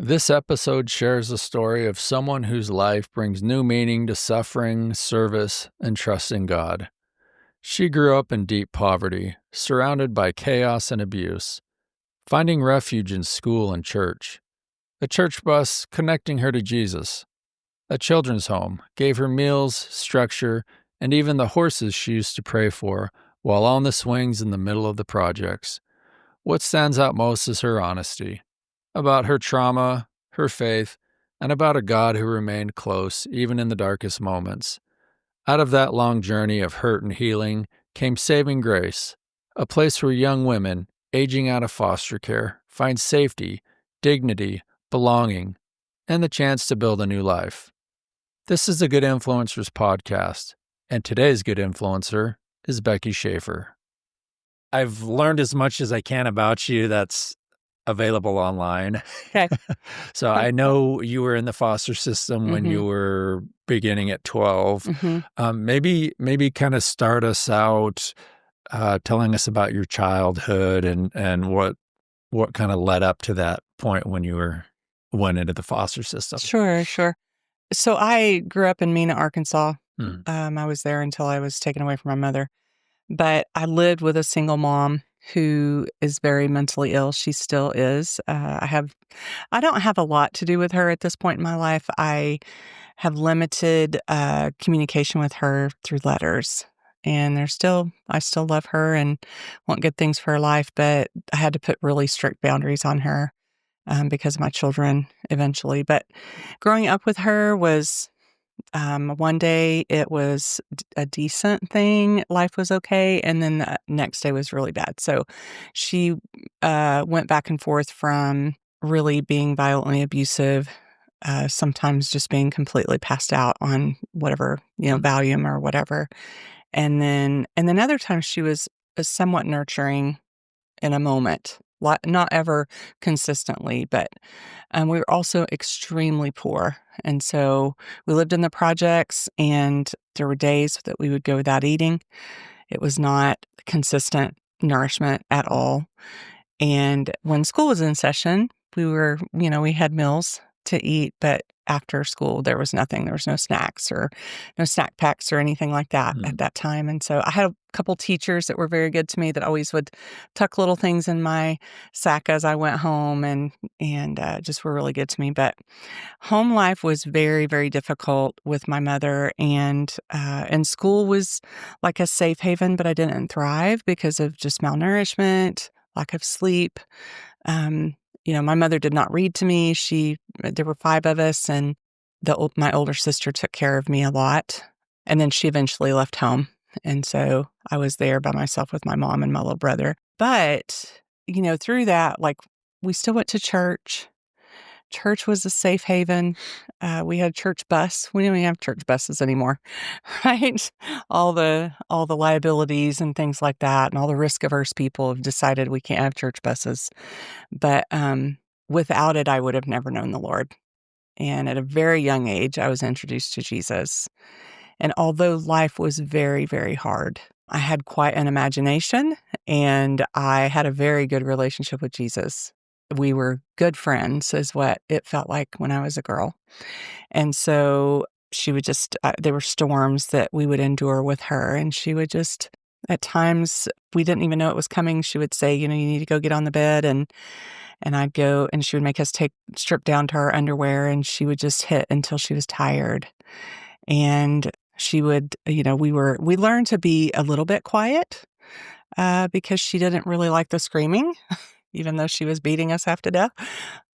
This episode shares a story of someone whose life brings new meaning to suffering, service, and trust in God. She grew up in deep poverty, surrounded by chaos and abuse, finding refuge in school and church. A church bus connecting her to Jesus. A children's home gave her meals, structure, and even the horses she used to pray for while on the swings in the middle of the projects. What stands out most is her honesty about her trauma, her faith, and about a God who remained close even in the darkest moments. Out of that long journey of hurt and healing came Saving Grace, a place where young women, aging out of foster care, find safety, dignity, belonging, and the chance to build a new life. This is the Good Influencers podcast, and today's Good Influencer is Becky Shaffer. I've learned as much as I can about you that's available online. Okay. So I know you were in the foster system when you were beginning at 12. Maybe kind of start us out telling us about your childhood and what kind of led up to that point when you went into the foster system. Sure. So I grew up in Mena, Arkansas. I was there until I was taken away from my mother. But I lived with a single mom who is very mentally ill. She still is. I don't have a lot to do with her at this point in my life. I have limited communication with her through letters. And I still love her and want good things for her life, but I had to put really strict boundaries on her because of my children eventually. But growing up with her was, one day it was a decent thing. Life was okay. And then the next day was really bad. So she went back and forth from really being violently abusive, sometimes just being completely passed out on whatever, Valium or whatever. And then other times she was somewhat nurturing in a moment, not ever consistently, but we were also extremely poor. And so we lived in the projects, and there were days that we would go without eating. It was not consistent nourishment at all. And when school was in session, we had meals to eat, but after school, there was nothing. There was no snacks or no snack packs or anything like that at that time. And so I had a couple teachers that were very good to me that always would tuck little things in my sack as I went home and just were really good to me. But home life was very, very difficult with my mother, and school was like a safe haven, but I didn't thrive because of just malnourishment, lack of sleep. My mother did not read to me. There were 5 of us, and my older sister took care of me a lot. And then she eventually left home. And so I was there by myself with my mom and my little brother. But, through that, we still went to church. Church was a safe haven. We had a church bus. We don't even have church buses anymore, right? All the liabilities and things like that, and all the risk-averse people have decided we can't have church buses. But without it, I would have never known the Lord. And at a very young age, I was introduced to Jesus. And although life was very, very hard, I had quite an imagination, and I had a very good relationship with Jesus. We were good friends, is what it felt like when I was a girl. And so she would just, there were storms that we would endure with her. And she would just, at times, we didn't even know it was coming. She would say, you need to go get on the bed. And I'd go, and she would make us strip down to our underwear, and she would just hit until she was tired. And she would, we learned to be a little bit quiet because she didn't really like the screaming, even though she was beating us half to death.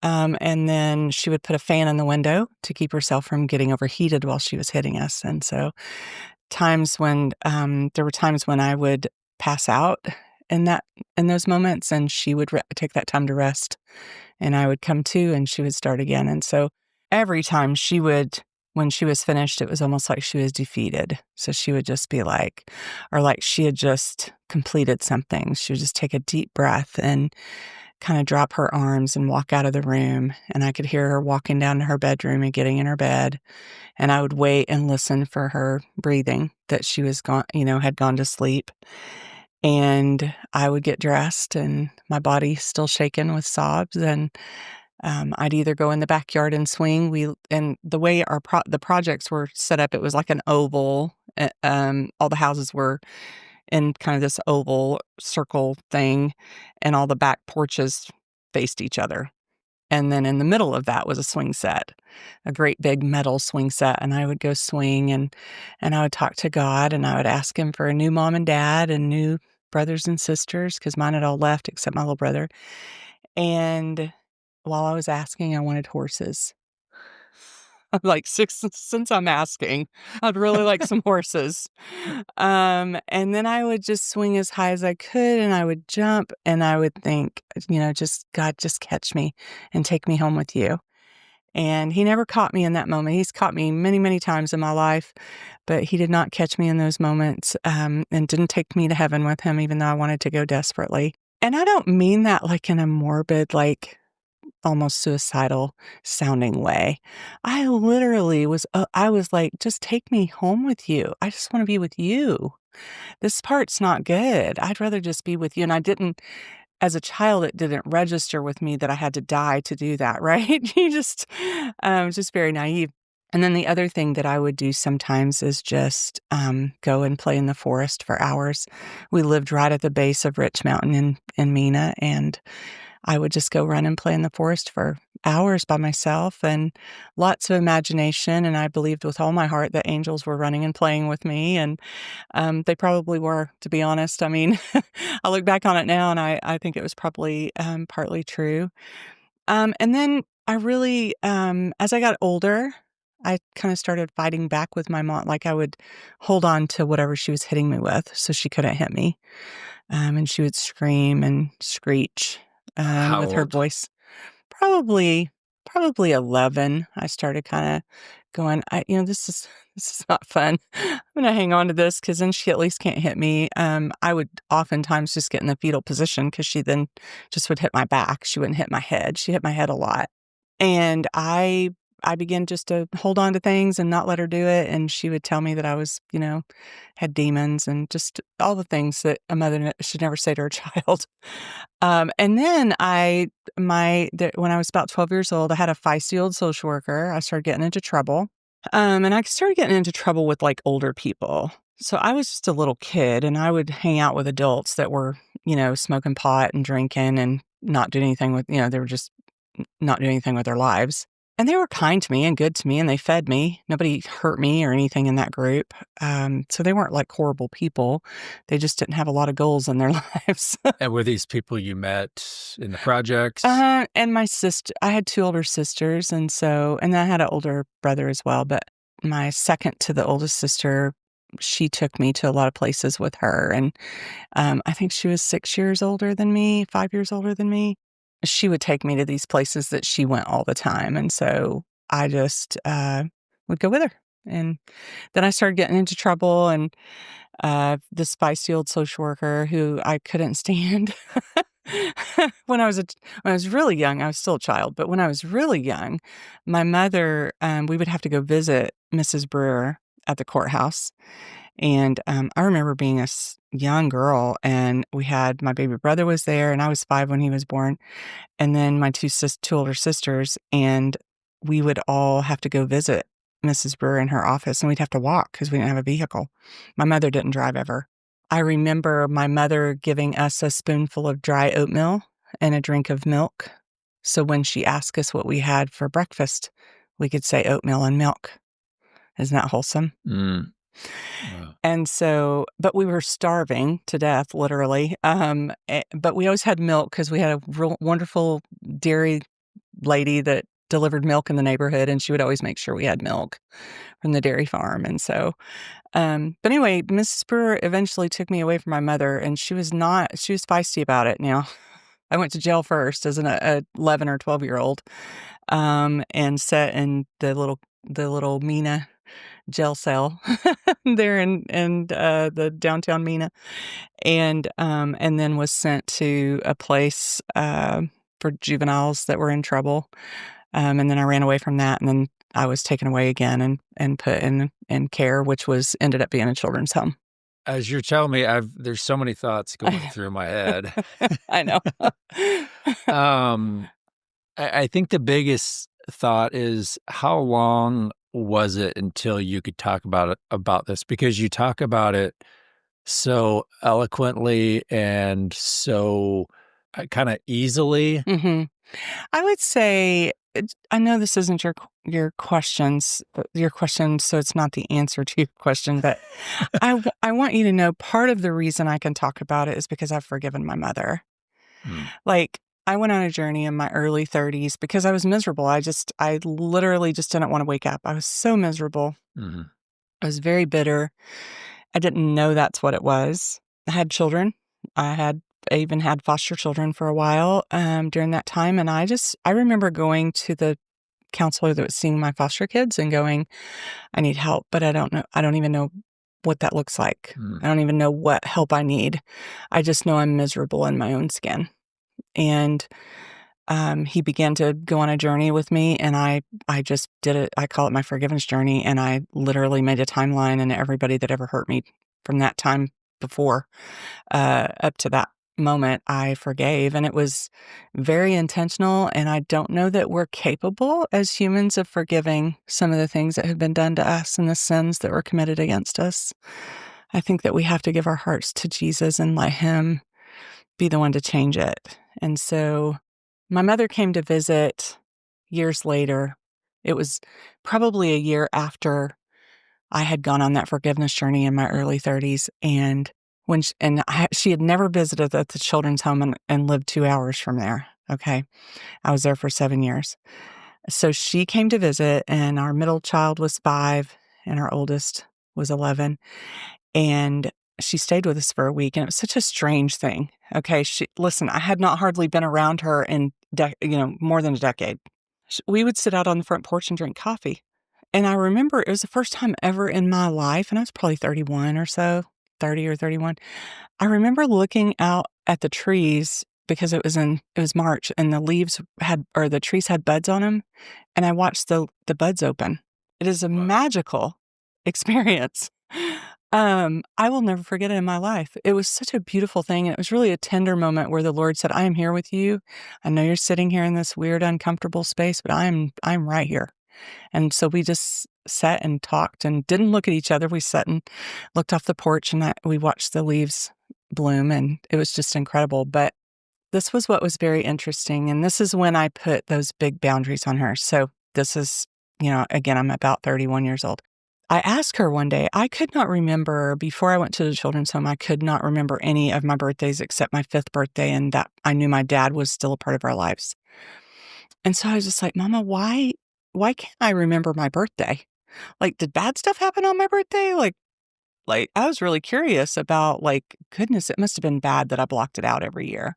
And then she would put a fan in the window to keep herself from getting overheated while she was hitting us. And so there were times when I would pass out in those moments, and she would take that time to rest, and I would come to, and she would start again. And so every time when she was finished, it was almost like she was defeated. So she would just be like she had just completed something. She would just take a deep breath and kind of drop her arms and walk out of the room. And I could hear her walking down to her bedroom and getting in her bed. And I would wait and listen for her breathing, that she was had gone to sleep. And I would get dressed, and my body still shaking with sobs. And I'd either go in the backyard and swing. And the way the projects were set up, it was like an oval. All the houses were in kind of this oval circle thing, and all the back porches faced each other. And then in the middle of that was a swing set, a great big metal swing set. And I would go swing, and I would talk to God, and I would ask him for a new mom and dad and new brothers and sisters, because mine had all left except my little brother. And while I was asking, I wanted horses. I'm like, since I'm asking, I'd really like some horses. And then I would just swing as high as I could, and I would jump, and I would think, just God, just catch me and take me home with you. And he never caught me in that moment. He's caught me many, many times in my life, but he did not catch me in those moments, and didn't take me to heaven with him, even though I wanted to go desperately. And I don't mean that like in a morbid, like almost suicidal sounding way. I literally was like, just take me home with you. I just want to be with you. This part's not good. I'd rather just be with you. And I didn't, as a child, it didn't register with me that I had to die to do that, right? You just very naive. And then the other thing that I would do sometimes is just go and play in the forest for hours. We lived right at the base of Rich Mountain in Mena, and I would just go run and play in the forest for hours by myself, and lots of imagination. And I believed with all my heart that angels were running and playing with me. And they probably were, to be honest. I mean, I look back on it now, and I think it was probably partly true. And then I really, as I got older, I kind of started fighting back with my mom. Like, I would hold on to whatever she was hitting me with so she couldn't hit me. And she would scream and screech with her voice. Probably 11. I started kind of going, this is not fun. I'm going to hang on to this, because then she at least can't hit me. I would oftentimes just get in the fetal position, because she then just would hit my back. She wouldn't hit my head. She hit my head a lot. And I began just to hold on to things and not let her do it. And she would tell me that I was, had demons, and just all the things that a mother should never say to her child. And then when I was about 12 years old, I had a feisty old social worker. I started getting into trouble. And I started getting into trouble with like older people. So I was just a little kid, and I would hang out with adults that were, smoking pot and drinking and not doing anything with, they were just not doing anything with their lives. And they were kind to me and good to me, and they fed me. Nobody hurt me or anything in that group. So they weren't like horrible people. They just didn't have a lot of goals in their lives. And were these people you met in the projects? And my sister, I had 2 older sisters. And I had an older brother as well. But my second to the oldest sister, she took me to a lot of places with her. And I think she was 6 years older than me, 5 years older than me. She would take me to these places that she went all the time. And so I just would go with her. And then I started getting into trouble, and this feisty old social worker who I couldn't stand. When I was really young, I was still a child, but when I was really young, my mother, we would have to go visit Mrs. Brewer at the courthouse. And I remember being a young girl, and my baby brother was there, and I was 5 when he was born. And then my 2 older sisters, and we would all have to go visit Mrs. Brewer in her office, and we'd have to walk because we didn't have a vehicle. My mother didn't drive ever. I remember my mother giving us a spoonful of dry oatmeal and a drink of milk. So when she asked us what we had for breakfast, we could say oatmeal and milk. Isn't that wholesome? Mm. Wow. And so, but we were starving to death, literally. But we always had milk, because we had a real wonderful dairy lady that delivered milk in the neighborhood, and she would always make sure we had milk from the dairy farm. And so, but anyway, Mrs. Brewer eventually took me away from my mother, and she was feisty about it. Now, I went to jail first as an 11 or 12-year-old, and sat in the little Mena jail cell there in the downtown Mena, and then was sent to a place for juveniles that were in trouble, and then I ran away from that, and then I was taken away again and put in care, which ended up being a children's home. As you're telling me, there's so many thoughts going through my head. I know. I think the biggest thought is, how long was it until you could talk about this? Because you talk about it so eloquently and so kind of easily. Mm-hmm. I would say, I know this isn't your questions, so it's not the answer to your question, but I want you to know part of the reason I can talk about it is because I've forgiven my mother. Like, I went on a journey in my early 30s because I was miserable. I literally just didn't want to wake up. I was so miserable. Mm-hmm. I was very bitter. I didn't know that's what it was. I had children. I even had foster children for a while during that time. And I remember going to the counselor that was seeing my foster kids and going, I need help, but I don't know. I don't even know what that looks like. I don't even know what help I need. I just know I'm miserable in my own skin. And he began to go on a journey with me, and I just did it. I call it my forgiveness journey, and I literally made a timeline, and everybody that ever hurt me from that time before up to that moment, I forgave, and it was very intentional. And I don't know that we're capable as humans of forgiving some of the things that have been done to us and the sins that were committed against us. I think that we have to give our hearts to Jesus and let him be the one to change it. And so my mother came to visit years later. It was probably a year after I had gone on that forgiveness journey in my early 30s. And she had never visited at the children's home and lived 2 hours from there. Okay. I was there for 7 years. So she came to visit, and our middle child was 5 and our oldest was 11. And she stayed with us for a week, and it was such a strange thing. Okay. Listen, I had not hardly been around her in, more than a decade. We would sit out on the front porch and drink coffee. And I remember it was the first time ever in my life, and I was probably 31 or so, 30 or 31. I remember looking out at the trees because it was March, and the trees had buds on them, and I watched the buds open. It is a magical experience. I will never forget it in my life. It was such a beautiful thing. And it was really a tender moment where the Lord said, I am here with you. I know you're sitting here in this weird, uncomfortable space, but I'm right here. And so we just sat and talked and didn't look at each other. We sat and looked off the porch, and we watched the leaves bloom, and it was just incredible. But this was what was very interesting. And this is when I put those big boundaries on her. So this is, again, I'm about 31 years old. I asked her one day, I could not remember, before I went to the children's home, I could not remember any of my birthdays except my 5th birthday, and that I knew my dad was still a part of our lives. And so I was just like, Mama, why can't I remember my birthday? Like, did bad stuff happen on my birthday? Like I was really curious about, goodness, it must have been bad that I blocked it out every year.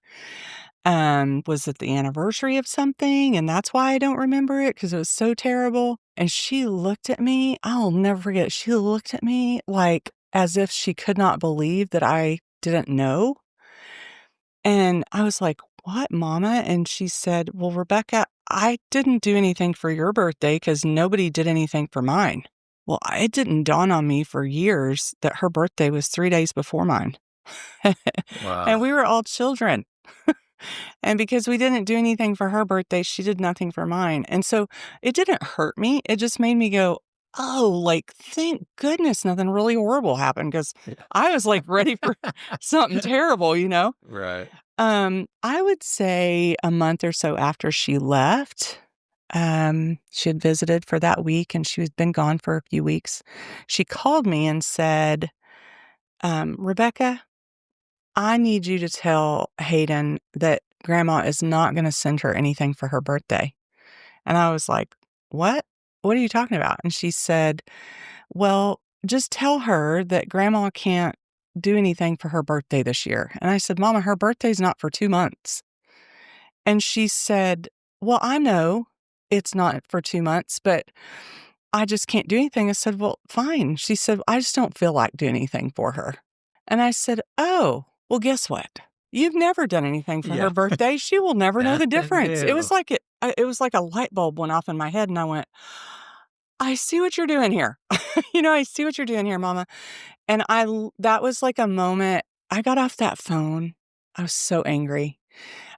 Was it the anniversary of something? And that's why I don't remember it, because it was so terrible. And she looked at me, I'll never forget. She looked at me like as if she could not believe that I didn't know. And I was like, what, Mama? And she said, well, Rebecca, I didn't do anything for your birthday because nobody did anything for mine. Well, it didn't dawn on me for years that her birthday was 3 days before mine. Wow. And we were all children. And because we didn't do anything for her birthday, she did nothing for mine. And so it didn't hurt me. It just made me go, oh, thank goodness nothing really horrible happened, because I was ready for something terrible, Right. I would say a month or so after she left, she had visited for that week, and she had been gone for a few weeks. She called me and said, Rebecca, I need you to tell Hayden that Grandma is not going to send her anything for her birthday. And I was like, what? What are you talking about? And she said, well, just tell her that Grandma can't do anything for her birthday this year. And I said, Mama, her birthday's not for 2 months. And she said, well, I know it's not for 2 months, but I just can't do anything. I said, well, fine. She said, I just don't feel like doing anything for her. And I said, oh, well, guess what? You've never done anything for her birthday. She will never know the difference. It was like it was like a light bulb went off in my head, and I went, I see what you're doing here. I see what you're doing here, Mama. And that was like a moment. I got off that phone. I was so angry.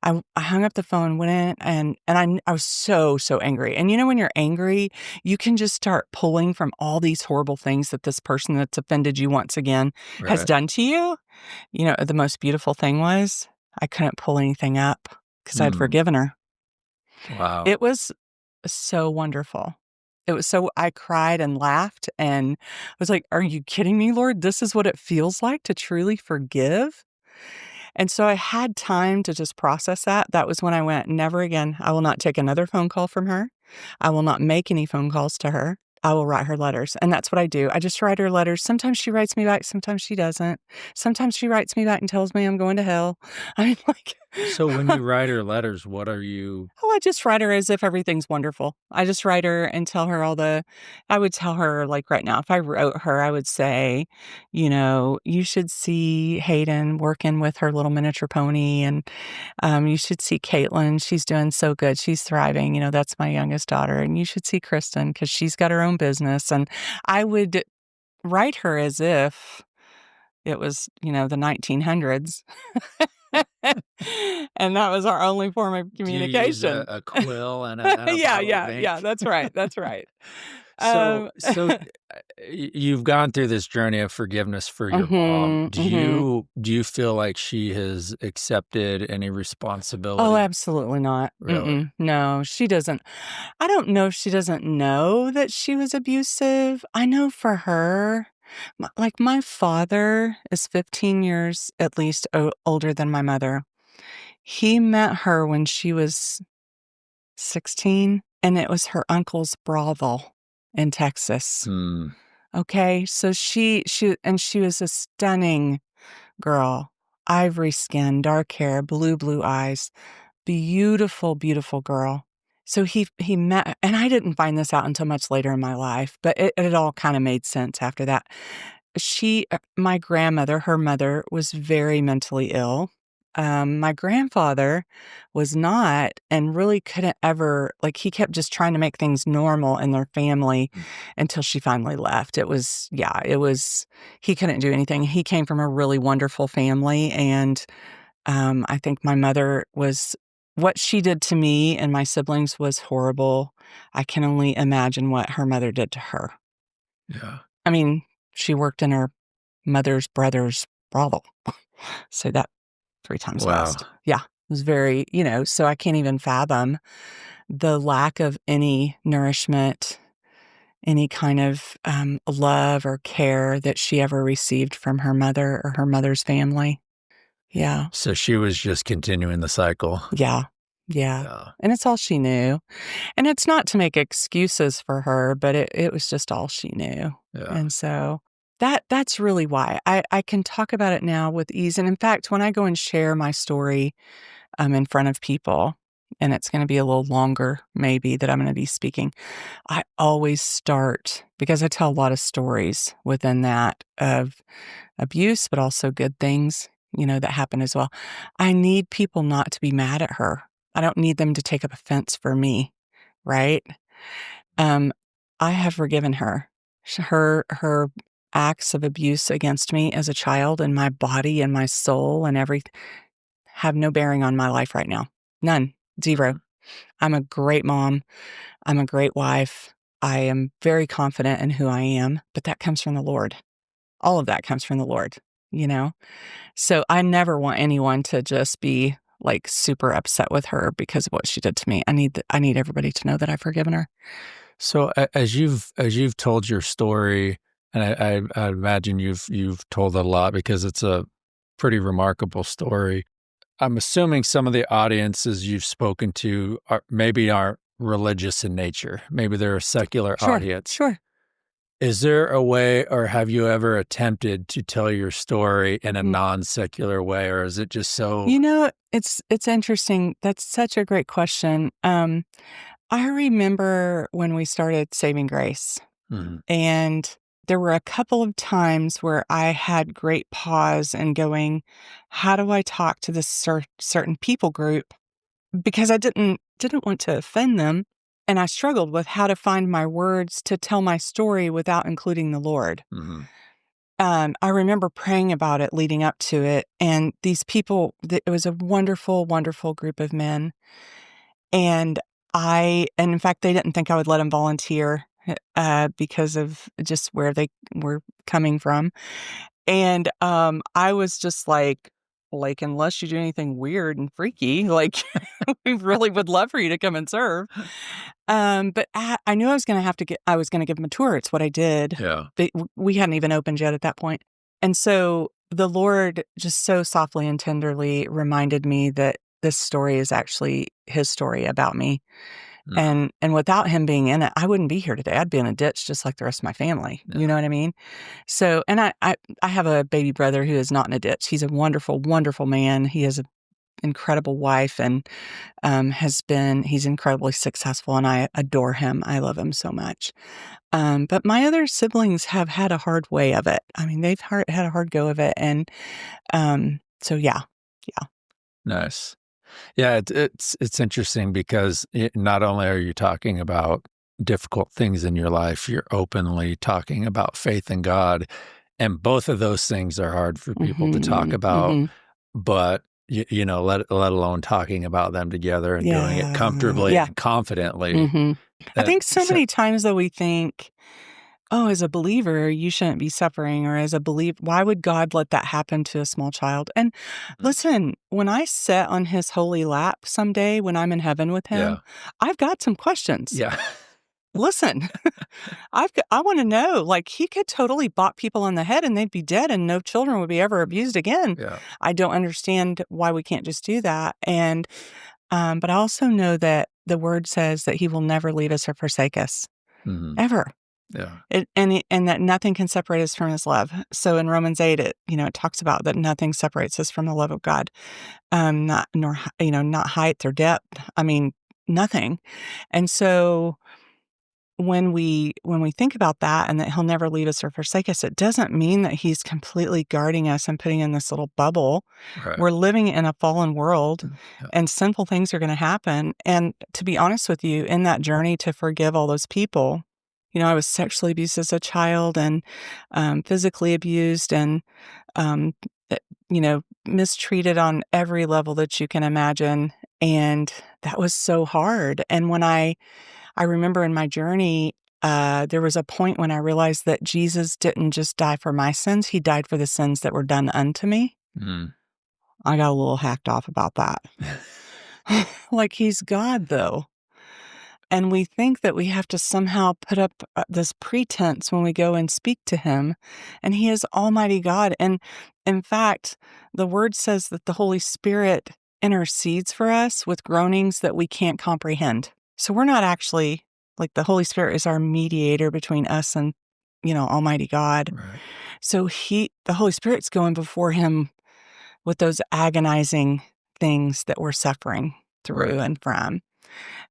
I hung up the phone, went in, and I was so, so angry. And when you're angry, you can just start pulling from all these horrible things that this person that's offended you once again has done to you. The most beautiful thing was I couldn't pull anything up because I'd forgiven her. Wow. It was so wonderful. I cried and laughed and was like, "Are you kidding me, Lord? This is what it feels like to truly forgive?" And so I had time to just process that. That was when I went, "Never again. I will not take another phone call from her. I will not make any phone calls to her. I will write her letters." And that's what I do. I just write her letters. Sometimes she writes me back, sometimes she doesn't. Sometimes she writes me back and tells me I'm going to hell. I mean, like So when you write her letters, what are you Oh, I just write her as if everything's wonderful. I just write her and tell her I would tell her, like, right now, if I wrote her, I would say, "You should see Hayden working with her little miniature pony, and, you should see Caitlin. She's doing so good. She's thriving. That's my youngest daughter. And you should see Kristen because she's got her own business." And I would write her as if it was, the 1900s. And that was our only form of do you use communication. a quill and a Yeah, bottle of yeah, ink? yeah, that's right, that's right. So you've gone through this journey of forgiveness for your mom. Mhm, mhm. Do you feel like she has accepted any Oh, responsibility? absolutely not. Really? No, she doesn't. I don't know if she doesn't know that she was abusive. I know for her, like, my father is 15 years at least older than my mother. He met her when she was 16, and it was her uncle's brothel in Texas. Hmm. Okay, so she was a stunning girl, ivory skin, dark hair, blue eyes, beautiful, beautiful girl. So he met, and I didn't find this out until much later in my life, but it all kind of made sense after that. My grandmother, her mother, was very mentally ill. My grandfather was not, and really couldn't ever, like, he kept just trying to make things normal in their family until she finally left. He couldn't do anything. He came from a really wonderful family, and I think my mother what she did to me and my siblings was horrible. I can only imagine what her mother did to her. Yeah. I mean, she worked in her mother's brother's brothel. Say that 3 times Wow. fast. Yeah, it was very, so I can't even fathom the lack of any nourishment, any kind of, love or care that she ever received from her mother or her mother's family. Yeah. So she was just continuing the cycle. Yeah. Yeah. Yeah. And it's all she knew. And it's not to make excuses for her, but it was just all she knew. Yeah. And so that's really why I can talk about it now with ease. And in fact, when I go and share my story in front of people, and it's going to be a little longer maybe that I'm going to be speaking, I always start, because I tell a lot of stories within that of abuse, but also good things, that happen as well. I need people not to be mad at her. I don't need them to take up offense for me, right? Um, I have forgiven her. Her acts of abuse against me as a child, and my body and my soul and everything have no bearing on my life right now. None. 0. I'm a great mom. I'm a great wife. I am very confident in who I am, but that comes from the Lord. All of that comes from the Lord, you know? So I never want anyone to just be, like, super upset with her because of what she did to me. I need everybody to know that I've forgiven her. So as you've told your story, and I imagine you've told it a lot because it's a pretty remarkable story. I'm assuming some of the audiences you've spoken to aren't religious in nature. Maybe they're a secular audience. Sure. Is there a way, or have you ever attempted to tell your story in a non-secular way, or is it just so? It's interesting. That's such a great question. I remember when we started Saving Grace, and there were a couple of times where I had great pause and going, how do I talk to this certain people group? Because I didn't want to offend them, and I struggled with how to find my words to tell my story without including the Lord. I remember praying about it leading up to it. And these people, it was a wonderful, wonderful group of men. And in fact, they didn't think I would let them volunteer because of just where they were coming from. And I was just like, unless you do anything weird and freaky, like, we really would love for you to come and serve. But I knew I was going to give them a tour. It's what I did. Yeah. But we hadn't even opened yet at that point. And so the Lord just so softly and tenderly reminded me that this story is actually his story about me. And without him being in it, I wouldn't be here today. I'd be in a ditch just like the rest of my family. Yeah. You know what I mean? So, and I have a baby brother who is not in a ditch. He's a wonderful, wonderful man. He has an incredible wife and he's incredibly successful, and I adore him. I love him so much. But my other siblings have had a hard way of it. I mean, they've had a hard go of it. And so, yeah. Nice. Yeah, it's interesting because not only are you talking about difficult things in your life, you're openly talking about faith in God, and both of those things are hard for people to talk about. But you know, let alone talking about them together and doing it comfortably and confidently. I think so many times though we think, oh, as a believer, you shouldn't be suffering, or as a believer, why would God let that happen to a small child? And listen, when I sit on his holy lap someday, when I'm in heaven with him, I've got some questions. Yeah. Listen, I want to know, like, he could totally bop people on the head and they'd be dead and no children would be ever abused again. Yeah. I don't understand why we can't just do that. And, but I also know that the word says that he will never leave us or forsake us, ever. Yeah. And that nothing can separate us from his love. So in Romans 8, it talks about that nothing separates us from the love of God. Not height or depth. I mean, nothing. And so when we think about that and that he'll never leave us or forsake us, it doesn't mean that he's completely guarding us and putting in this little bubble. Right. We're living in a fallen world and sinful things are going to happen. And to be honest with you, in that journey to forgive all those people, I was sexually abused as a child and physically abused and, mistreated on every level that you can imagine. And that was so hard. And when I remember in my journey, there was a point when I realized that Jesus didn't just die for my sins. He died for the sins that were done unto me. I got a little hacked off about that. Like, he's God, though. And we think that we have to somehow put up this pretense when we go and speak to him. And he is Almighty God. And in fact, the word says that the Holy Spirit intercedes for us with groanings that we can't comprehend. So we're not actually, like, the Holy Spirit is our mediator between us and, Almighty God. Right. So the Holy Spirit's going before him with those agonizing things that we're suffering through and from.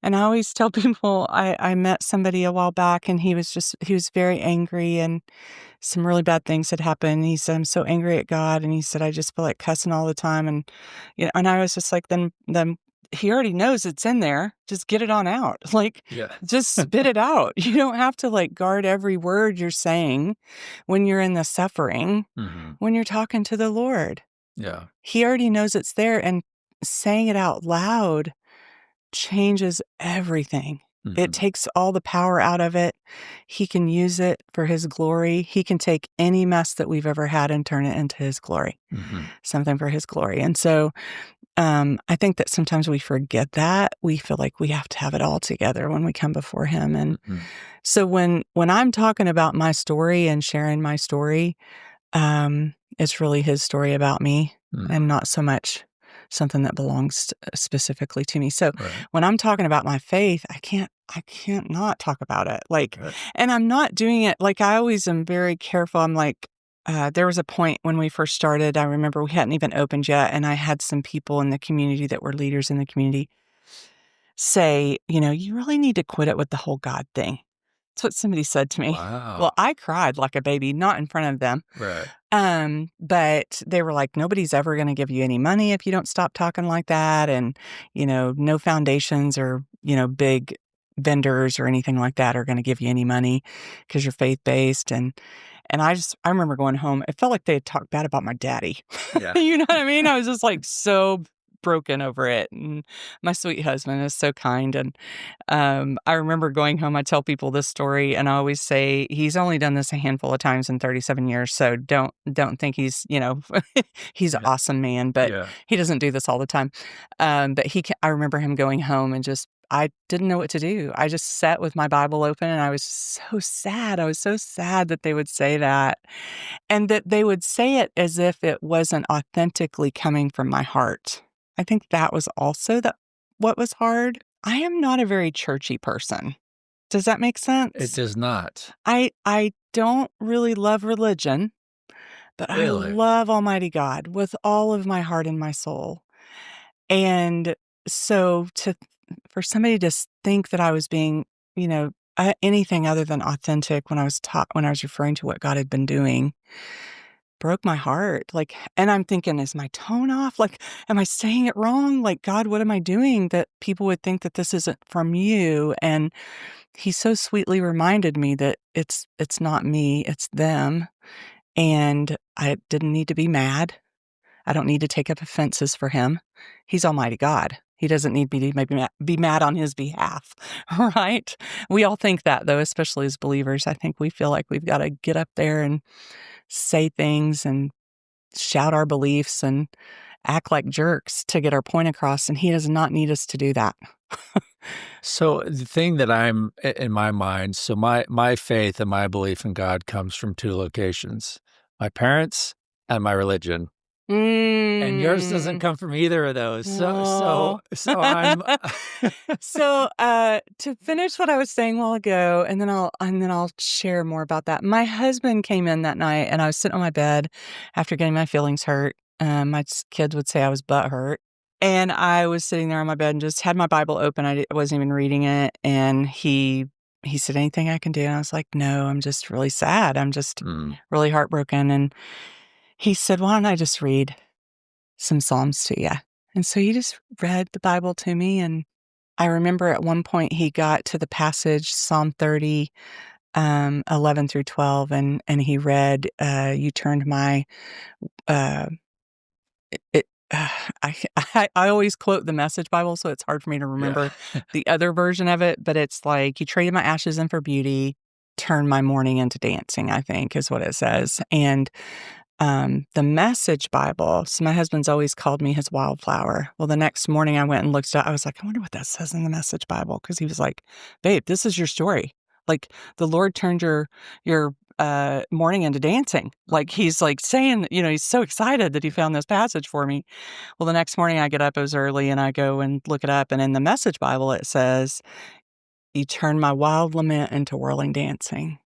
And I always tell people, I met somebody a while back and he was very angry and some really bad things had happened. He said, I'm so angry at God. And he said, I just feel like cussing all the time. And, and I was just like, then he already knows it's in there. Just get it on out. Like, just spit it out. You don't have to guard every word you're saying when you're in the suffering, when you're talking to the Lord. Yeah. He already knows it's there, and saying it out loud changes everything. It takes all the power out of it. He can use it for his glory. He can take any mess that we've ever had and turn it into his glory, something for his glory. And so I think that sometimes we forget that. We feel like we have to have it all together when we come before him. And so when I'm talking about my story and sharing my story, it's really his story about me and not so much something that belongs specifically to me. So when I'm talking about my faith, I can't not talk about it. And I'm not doing it. I always am very careful. I'm like, there was a point when we first started, I remember we hadn't even opened yet. And I had some people in the community that were leaders in the community say, you really need to quit it with the whole God thing. That's what somebody said to me. Wow. Well, I cried like a baby, not in front of them. Right. But they were like, nobody's ever going to give you any money if you don't stop talking like that. And, no foundations or, big vendors or anything like that are going to give you any money because you're faith-based. And And I remember going home. It felt like they had talked bad about my daddy. Yeah. You know what I mean? I was just like so broken over it. And my sweet husband is so kind. And I remember going home. I tell people this story, and I always say he's only done this a handful of times in 37 years. So don't think he's he's an awesome man, but he doesn't do this all the time. But I remember him going home and I didn't know what to do. I just sat with my Bible open, and I was so sad. I was so sad that they would say that, and that they would say it as if it wasn't authentically coming from my heart. I think that was also what was hard. I am not a very churchy person. Does that make sense? It does not. I don't really love religion, but Really? I love Almighty God with all of my heart and my soul. And so for somebody to think that I was being, anything other than authentic when I was referring to what God had been doing, broke my heart. And I'm thinking, is my tone off? Am I saying it wrong? God, what am I doing that people would think that this isn't from you? And he so sweetly reminded me that it's not me, it's them. And I didn't need to be mad. I don't need to take up offenses for him. He's Almighty God. He doesn't need me to maybe be mad on his behalf, right? We all think that, though, especially as believers. I think we feel like we've got to get up there and say things and shout our beliefs and act like jerks to get our point across, and he does not need us to do that. So the thing that I'm in my mind, so my faith and my belief in God comes from two locations: my parents and my religion. And yours doesn't come from either of those. So I'm So to finish what I was saying a while ago, and then I'll share more about that. My husband came in that night, and I was sitting on my bed after getting my feelings hurt. My kids would say I was butthurt. And I was sitting there on my bed and just had my Bible open. I wasn't even reading it. And he said, "Anything I can do?" And I was like, "No, I'm just really sad. I'm just really heartbroken." And he said, "Why don't I just read some Psalms to you?" And so he just read the Bible to me. And I remember at one point he got to the passage, Psalm 30, 11 through 12. And he read, "You turned my, I always quote the Message Bible, so it's hard for me to remember the other version of it, but it's like, "You traded my ashes in for beauty, turned my mourning into dancing," I think is what it says. And the Message Bible, so my husband's always called me his wildflower. Well, the next morning I went and looked it up. I was like, I wonder what that says in the Message Bible, because he was like, "Babe, this is your story. The Lord turned your mourning into dancing." He's saying that, he's so excited that he found this passage for me. Well, the next morning I get up, it was early, and I go and look it up. And in the Message Bible, it says, "You turned my wild lament into whirling dancing.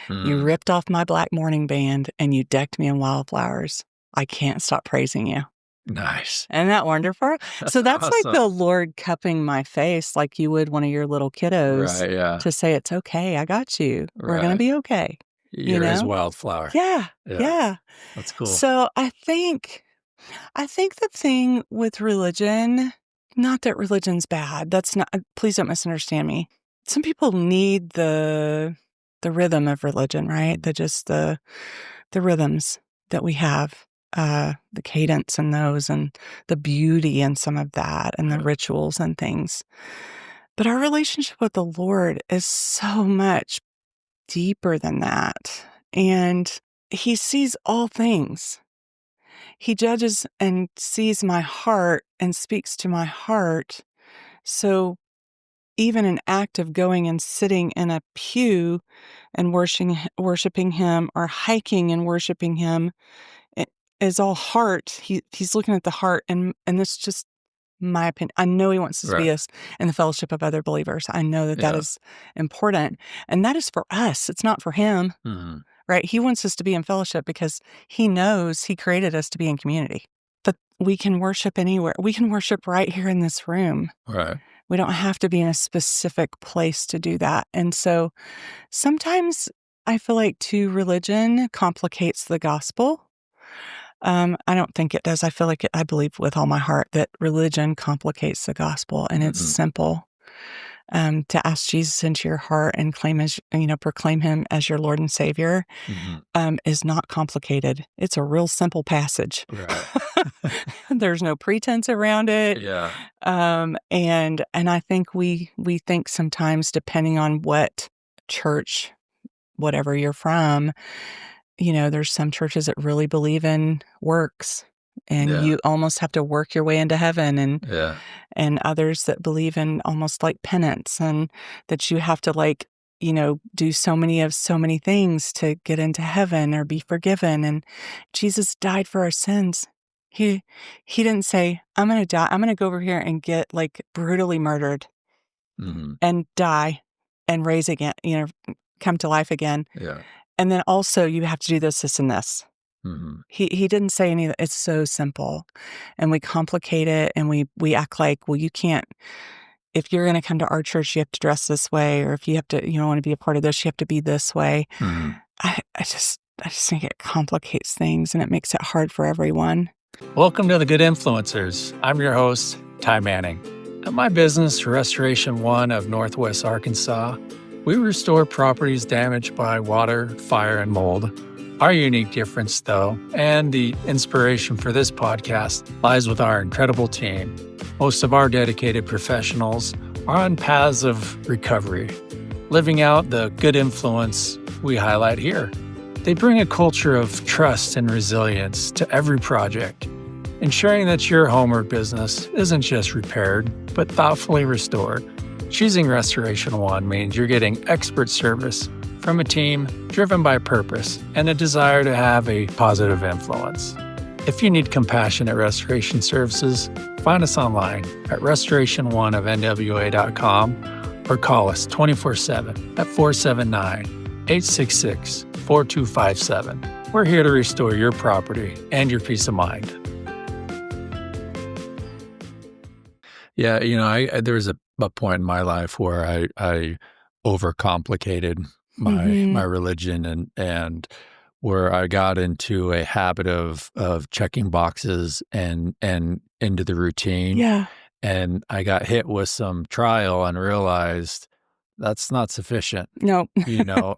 You ripped off my black mourning band, and you decked me in wildflowers. I can't stop praising you." Nice. Isn't that wonderful? So that's awesome. like the Lord cupping my face like you would one of your little kiddos, Right, yeah. to say, "It's okay. I got you. We're going to be okay." You're his wildflower. Yeah. That's cool. So I think the thing with religion, not that religion's bad. That's not, please don't misunderstand me. Some people need the rhythm of religion, right? The rhythms that we have, the cadence in those, and the beauty in some of that, and the rituals and things. But our relationship with the Lord is so much deeper than that. And he sees all things. He judges and sees my heart and speaks to my heart. So even an act of going and sitting in a pew and worshiping him, or hiking and worshiping him, it is all heart. He's looking at the heart, and this is just my opinion. I know he wants us to be us in the fellowship of other believers. I know that is important, and that is for us. It's not for him, right? He wants us to be in fellowship because he knows he created us to be in community. But we can worship anywhere. We can worship right here in this room. Right. We don't have to be in a specific place to do that. And so sometimes I feel like too, religion complicates the gospel. I don't think it does. I feel like I believe with all my heart that religion complicates the gospel, and it's simple. to ask Jesus into your heart and proclaim him as your Lord and Savior, is not complicated. It's a real simple passage. Right. There's no pretense around it. Yeah. And I think we think sometimes, depending on what church, whatever you're from, there's some churches that really believe in works, and you almost have to work your way into heaven, and others that believe in almost like penance, and that you have to do so many things to get into heaven or be forgiven. And Jesus died for our sins. He didn't say, I'm going to die. I'm going to go over here and get brutally murdered and die and raise again, come to life again. Yeah. And then also you have to do this, this, and this. He didn't say any of that. It's so simple, and we complicate it, and we act like, well, you can't, if you're going to come to our church, you have to dress this way, or if you have to, want to be a part of this, you have to be this way. I just think it complicates things, and it makes it hard for everyone. Welcome to The Good Influencers. I'm your host, Ty Manning. At my business, Restoration One of Northwest Arkansas, we restore properties damaged by water, fire, and mold. Our unique difference, though, and the inspiration for this podcast, lies with our incredible team. Most of our dedicated professionals are on paths of recovery, living out the good influence we highlight here. They bring a culture of trust and resilience to every project, ensuring that your home or business isn't just repaired, but thoughtfully restored. Choosing Restoration One means you're getting expert service from a team driven by purpose and a desire to have a positive influence. If you need compassionate restoration services, find us online at restorationoneofnwa.com or call us 24/7 at 479-866-4257. We're here to restore your property and your peace of mind. Yeah, there was a point in my life where I overcomplicated my religion, and where I got into a habit of checking boxes and into the routine. Yeah. And I got hit with some trial and realized that's not sufficient. No.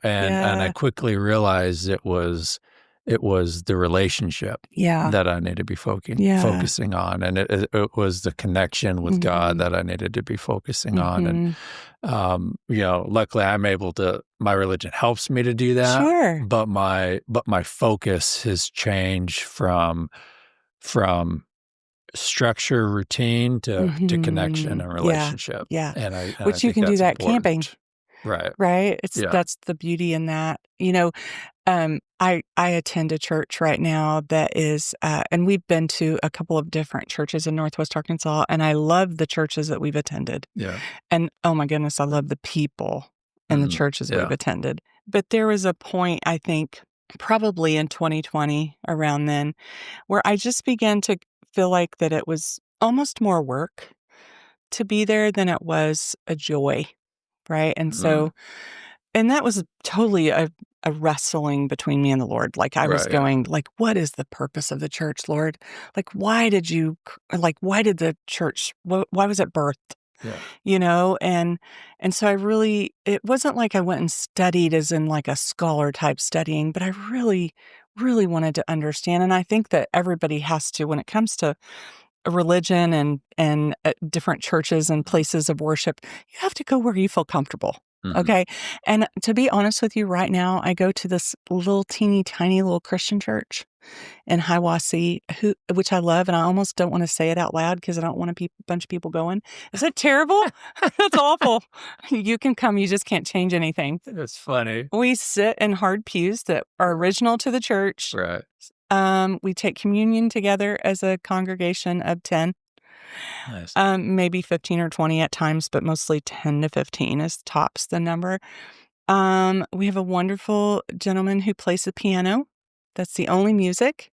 And I quickly realized it was the relationship that I needed to be focusing on. And it was the connection with God that I needed to be focusing on. And, luckily I'm able to, my religion helps me to do that. Sure. But my focus has changed from structure, routine to connection and relationship. Yeah. And I Which you think can do that important. camping. Right. That's the beauty in that. I attend a church right now that is, and we've been to a couple of different churches in Northwest Arkansas, and I love the churches that we've attended. Yeah. And oh my goodness, I love the people in the churches we've attended. But there was a point, I think, probably in 2020, around then, where I just began to feel like that it was almost more work to be there than it was a joy. Right. And so, and that was totally a wrestling between me and the Lord. I was going, what is the purpose of the church, Lord? Why did the church, why was it birthed? Yeah. And so it wasn't like I went and studied as in a scholar type studying, but I really, really wanted to understand. And I think that everybody has to, when it comes to religion and different churches and places of worship, you have to go where you feel comfortable. Okay. And to be honest with you, right now, I go to this little teeny tiny little Christian church in Hiawassee, which I love, and I almost don't want to say it out loud because I don't want a bunch of people going, is that terrible? That's awful. You can come, you just can't change anything. That's funny. We sit in hard pews that are original to the church. Right. We take communion together as a congregation of 10. Nice. Maybe 15 or 20 at times, but mostly 10 to 15 is tops the number. We have a wonderful gentleman who plays the piano. That's the only music.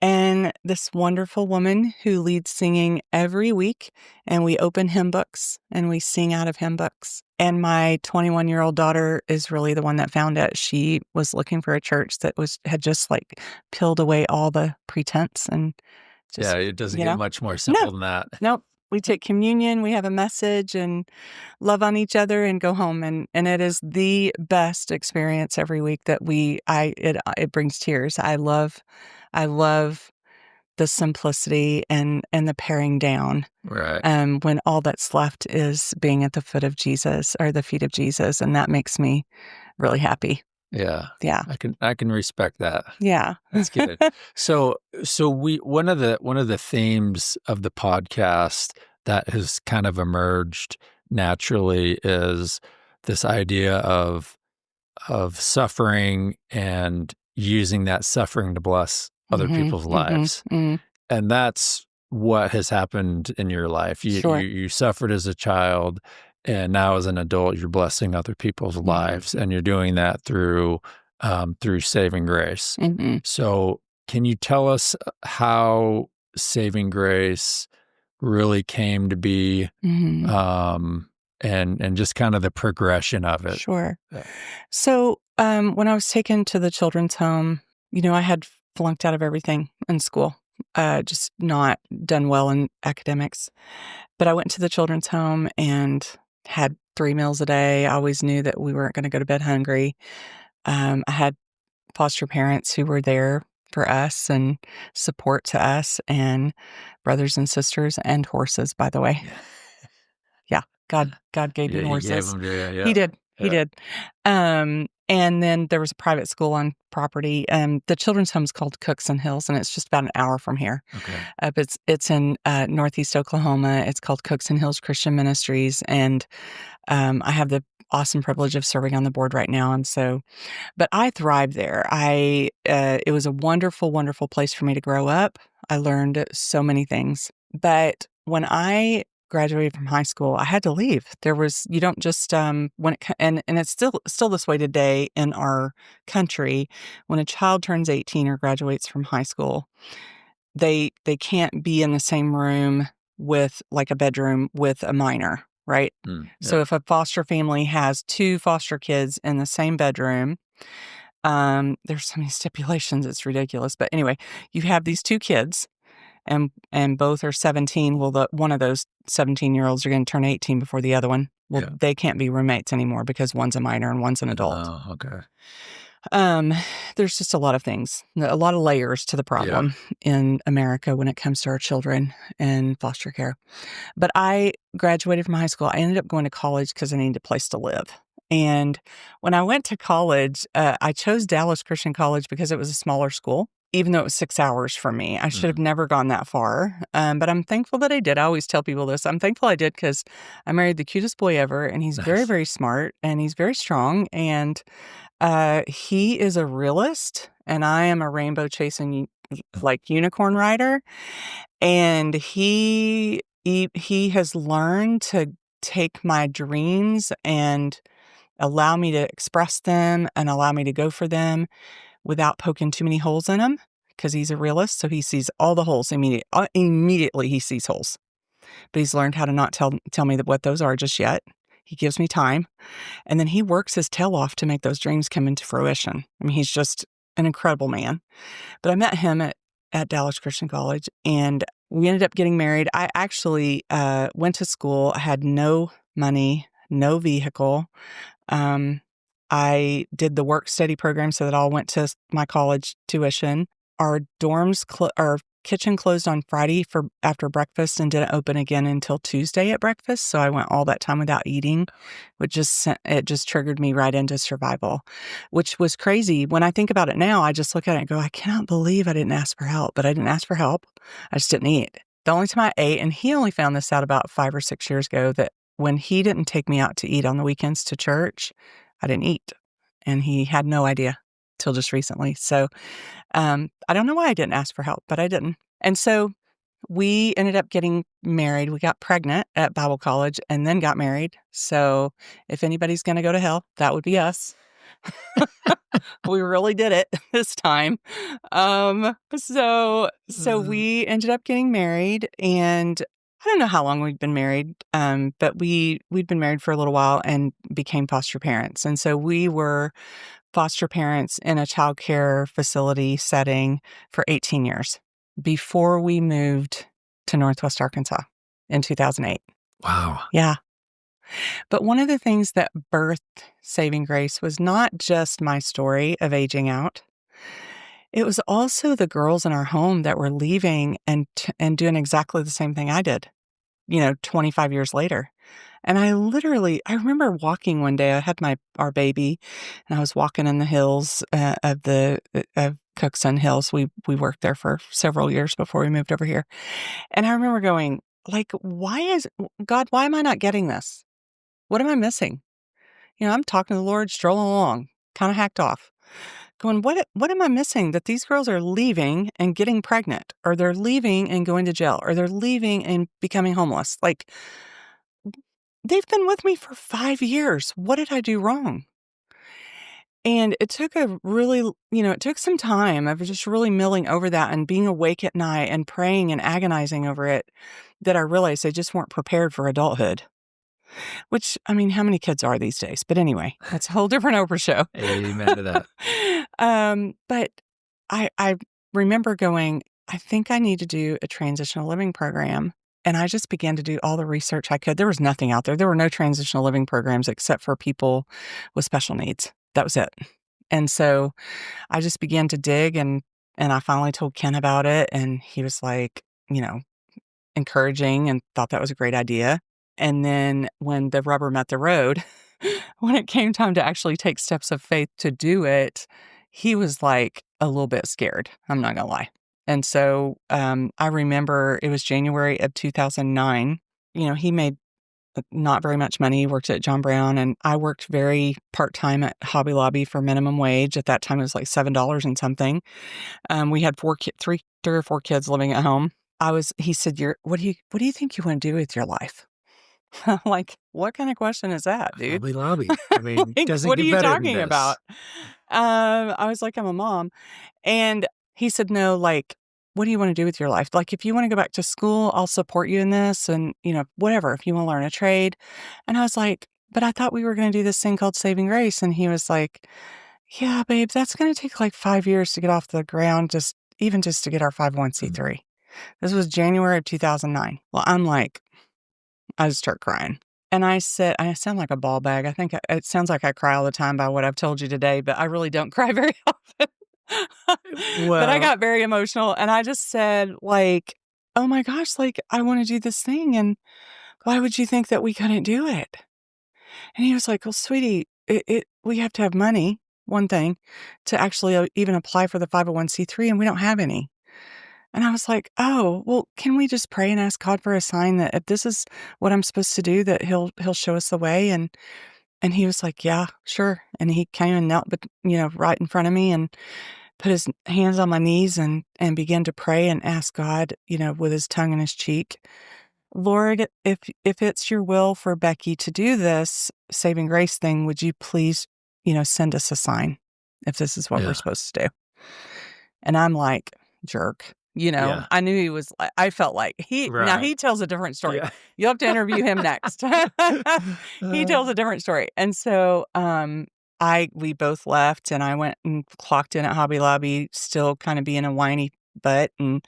And this wonderful woman who leads singing every week. And we open hymn books and we sing out of hymn books. And my 21-year-old daughter is really the one that found it. She was looking for a church that had just peeled away all the pretense and just, it doesn't get much more simple than that. Nope. We take communion, we have a message, and love on each other and go home. And it is the best experience every week that it brings tears. I love the simplicity and the paring down. Right. When all that's left is being at the foot of Jesus or the feet of Jesus. And that makes me really happy. Yeah. Yeah. I can respect that. Yeah. That's good. So one of the themes of the podcast that has kind of emerged naturally is this idea of suffering and using that suffering to bless other people's lives. And that's what has happened in your life. You suffered as a child, and now as an adult, you're blessing other people's lives, and you're doing that through Saving Grace. So can you tell us how Saving Grace really came to be, and just kind of the progression of it? Sure. So when I was taken to the children's home, I had flunked out of everything in school, just not done well in academics. But I went to the children's home and had 3 meals a day. I always knew that we weren't going to go to bed hungry. I had foster parents who were there for us and support to us, and brothers and sisters and horses, by the way. Yeah. God gave me horses. He gave them to you, yeah. He did. He did. And then there was a private school on property. The children's home is called Cooks and Hills, and it's just about an hour from here. Okay. It's in Northeast Oklahoma. It's called Cooks and Hills Christian Ministries, and I have the awesome privilege of serving on the board right now. And so, but I thrived there. It was a wonderful, wonderful place for me to grow up. I learned so many things. But when I graduated from high school, I had to leave. You don't just, and it's still this way today in our country. When a child turns 18 or graduates from high school, they can't be in the same room with, like, a bedroom with a minor, right? Yeah. So if a foster family has 2 foster kids in the same bedroom, there's so many stipulations, it's ridiculous. But anyway, you have these 2 kids, and both are 17. Well, one of those 17-year-olds are going to turn 18 before the other one. Well, they can't be roommates anymore because one's a minor and one's an adult. Oh, okay. There's just a lot of things, a lot of layers to the problem in America when it comes to our children and foster care. But I graduated from high school. I ended up going to college because I needed a place to live. And when I went to college, I chose Dallas Christian College because it was a smaller school, even though it was 6 hours from me. I should have never gone that far. But I'm thankful that I did. I always tell people this. I'm thankful I did because I married the cutest boy ever, and he's very, very smart, and he's very strong, and he is a realist, and I am a rainbow chasing, like, unicorn rider. And he has learned to take my dreams and allow me to express them and allow me to go for them without poking too many holes in them, because he's a realist. So he sees all the holes immediately. He sees holes, but he's learned how to not tell me what those are just yet. He gives me time, and then he works his tail off to make those dreams come into fruition. I mean, he's just an incredible man. But I met him at Dallas Christian College, and we ended up getting married. I actually went to school. I had no money, no vehicle. I did the work study program, so that all went to my college tuition. Our our kitchen closed on Friday after breakfast and didn't open again until Tuesday at breakfast. So I went all that time without eating, which it just triggered me right into survival, which was crazy. When I think about it now, I just look at it and go, I cannot believe I didn't ask for help. But I didn't ask for help. I just didn't eat. The only time I ate, and he only found this out about 5 or 6 years ago, that when he didn't take me out to eat on the weekends to church, I didn't eat. And he had no idea till just recently. So I don't know why I didn't ask for help, but I didn't. And so we ended up getting married. We got pregnant at Bible college and then got married. So if anybody's going to go to hell, that would be us. We really did it this time. So we ended up getting married, and I don't know how long we'd been married, but we'd been married for a little while and became foster parents. And so we were foster parents in a child care facility setting for 18 years before we moved to Northwest Arkansas. in 2008. Wow. Yeah. But one of the things that birthed Saving Grace was not just my story of aging out. It was also the girls in our home that were leaving and doing exactly the same thing I did, 25 years later. And I remember walking one day. I had our baby, and I was walking in the hills of Cookson Hills. We worked there for several years before we moved over here. And I remember going, like, God, why am I not getting this? What am I missing? I'm talking to the Lord, strolling along, kind of hacked off, going, what am I missing? That these girls are leaving and getting pregnant, or they're leaving and going to jail, or they're leaving and becoming homeless. Like, they've been with me for 5 years. What did I do wrong? And it took it took some time of just really milling over that and being awake at night and praying and agonizing over it, that I realized they just weren't prepared for adulthood. Which, I mean, how many kids are these days? But anyway, that's a whole different Oprah show. Amen to that. But I remember going, I think I need to do a transitional living program. And I just began to do all the research I could. There was nothing out there. There were no transitional living programs except for people with special needs. That was it. And so I just began to dig, and I finally told Ken about it. And he was like, encouraging and thought that was a great idea. And then when the rubber met the road, when it came time to actually take steps of faith to do it, he was like a little bit scared. I'm not going to lie. And so I remember it was January of 2009. He made not very much money. He worked at John Brown, and I worked very part-time at Hobby Lobby for minimum wage. At that time, it was like $7 and something. We had three or four kids living at home. He said, what do you think you want to do with your life? Like, what kind of question is that, dude? Hobby Lobby. I mean, like, doesn't what get are you better talking than this. about? I was like, I'm a mom. And he said, no, like, what do you want to do with your life? Like, if you want to go back to school, I'll support you in this, and, whatever, if you want to learn a trade. And I was like, but I thought we were going to do this thing called Saving Grace. And he was like, yeah, babe, that's going to take like 5 years to get off the ground, just to get our 501c3. This was January of 2009. Well, I just start crying. And I sound like a ball bag. I think it sounds like I cry all the time by what I've told you today, but I really don't cry very often. But I got very emotional, and I just said, like, oh my gosh, like, I want to do this thing, and why would you think that we couldn't do it? And he was like, well, sweetie, we have to have money, one thing, to actually even apply for the 501c3, and we don't have any. And I was like, oh, well, can we just pray and ask God for a sign that if this is what I'm supposed to do, that he'll show us the way? And he was like, yeah, sure. And he came and knelt, right in front of me, and put his hands on my knees and began to pray and ask God, with his tongue in his cheek, Lord, if it's your will for Becky to do this Saving Grace thing, would you please, send us a sign if this is what we're supposed to do? And I'm like, jerk. I knew he was, I felt like now he tells a different story. Yeah. You'll have to interview him next. He tells a different story. And so, we both left, and I went and clocked in at Hobby Lobby, still kind of being a whiny butt, and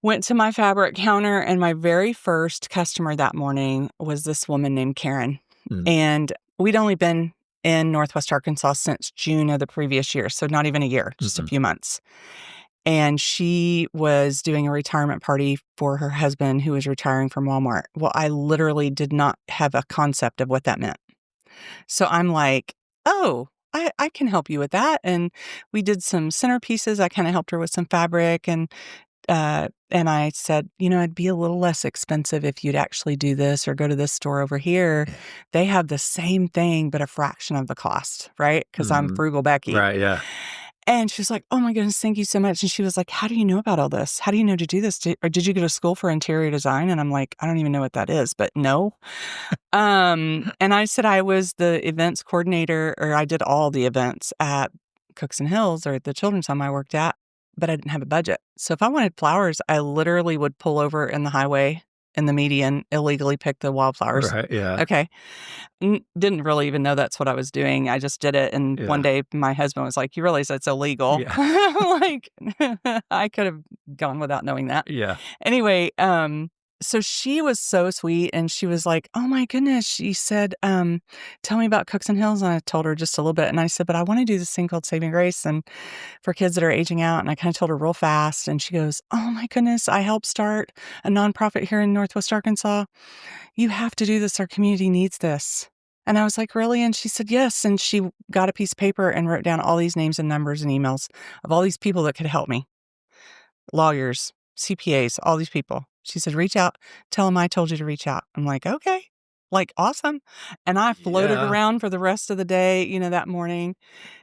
went to my fabric counter. And my very first customer that morning was this woman named Karen. And we'd only been in Northwest Arkansas since June of the previous year. So not even a year, just a few months. And she was doing a retirement party for her husband, who was retiring from Walmart. Well, I literally did not have a concept of what that meant. So I'm like, oh, I can help you with that. And we did some centerpieces. I kind of helped her with some fabric. And I said, it'd be a little less expensive if you'd actually do this or go to this store over here. They have the same thing, but a fraction of the cost, right? Because I'm frugal Becky. Right, yeah. And she was like, oh my goodness, thank you so much. And she was like, how do you know about all this? How do you know to do this? Did you go to school for interior design? And I'm like, I don't even know what that is, but no. And I said I was the events coordinator, or I did all the events at Cookson Hills, or the children's home I worked at, but I didn't have a budget. So if I wanted flowers, I literally would pull over in the highway in the median, illegally pick the wildflowers. Right, yeah. Okay. Didn't really even know that's what I was doing. I just did it. And one day my husband was like, you realize that's illegal? Yeah. Like, I could have gone without knowing that. Yeah. Anyway, so she was so sweet, and she was like, "Oh my goodness." She said, "Tell me about Cooks and Hills." And I told her just a little bit. And I said, "But I want to do this thing called Saving Grace and for kids that are aging out." And I kind of told her real fast. And she goes, "Oh my goodness, I helped start a nonprofit here in Northwest Arkansas. You have to do this. Our community needs this." And I was like, "Really?" And she said, "Yes." And she got a piece of paper and wrote down all these names and numbers and emails of all these people that could help me. Lawyers, CPAs, all these people. She said, "Reach out, tell them I told you to reach out." I'm like, "Okay." Like, awesome. And I floated around for the rest of the day, that morning,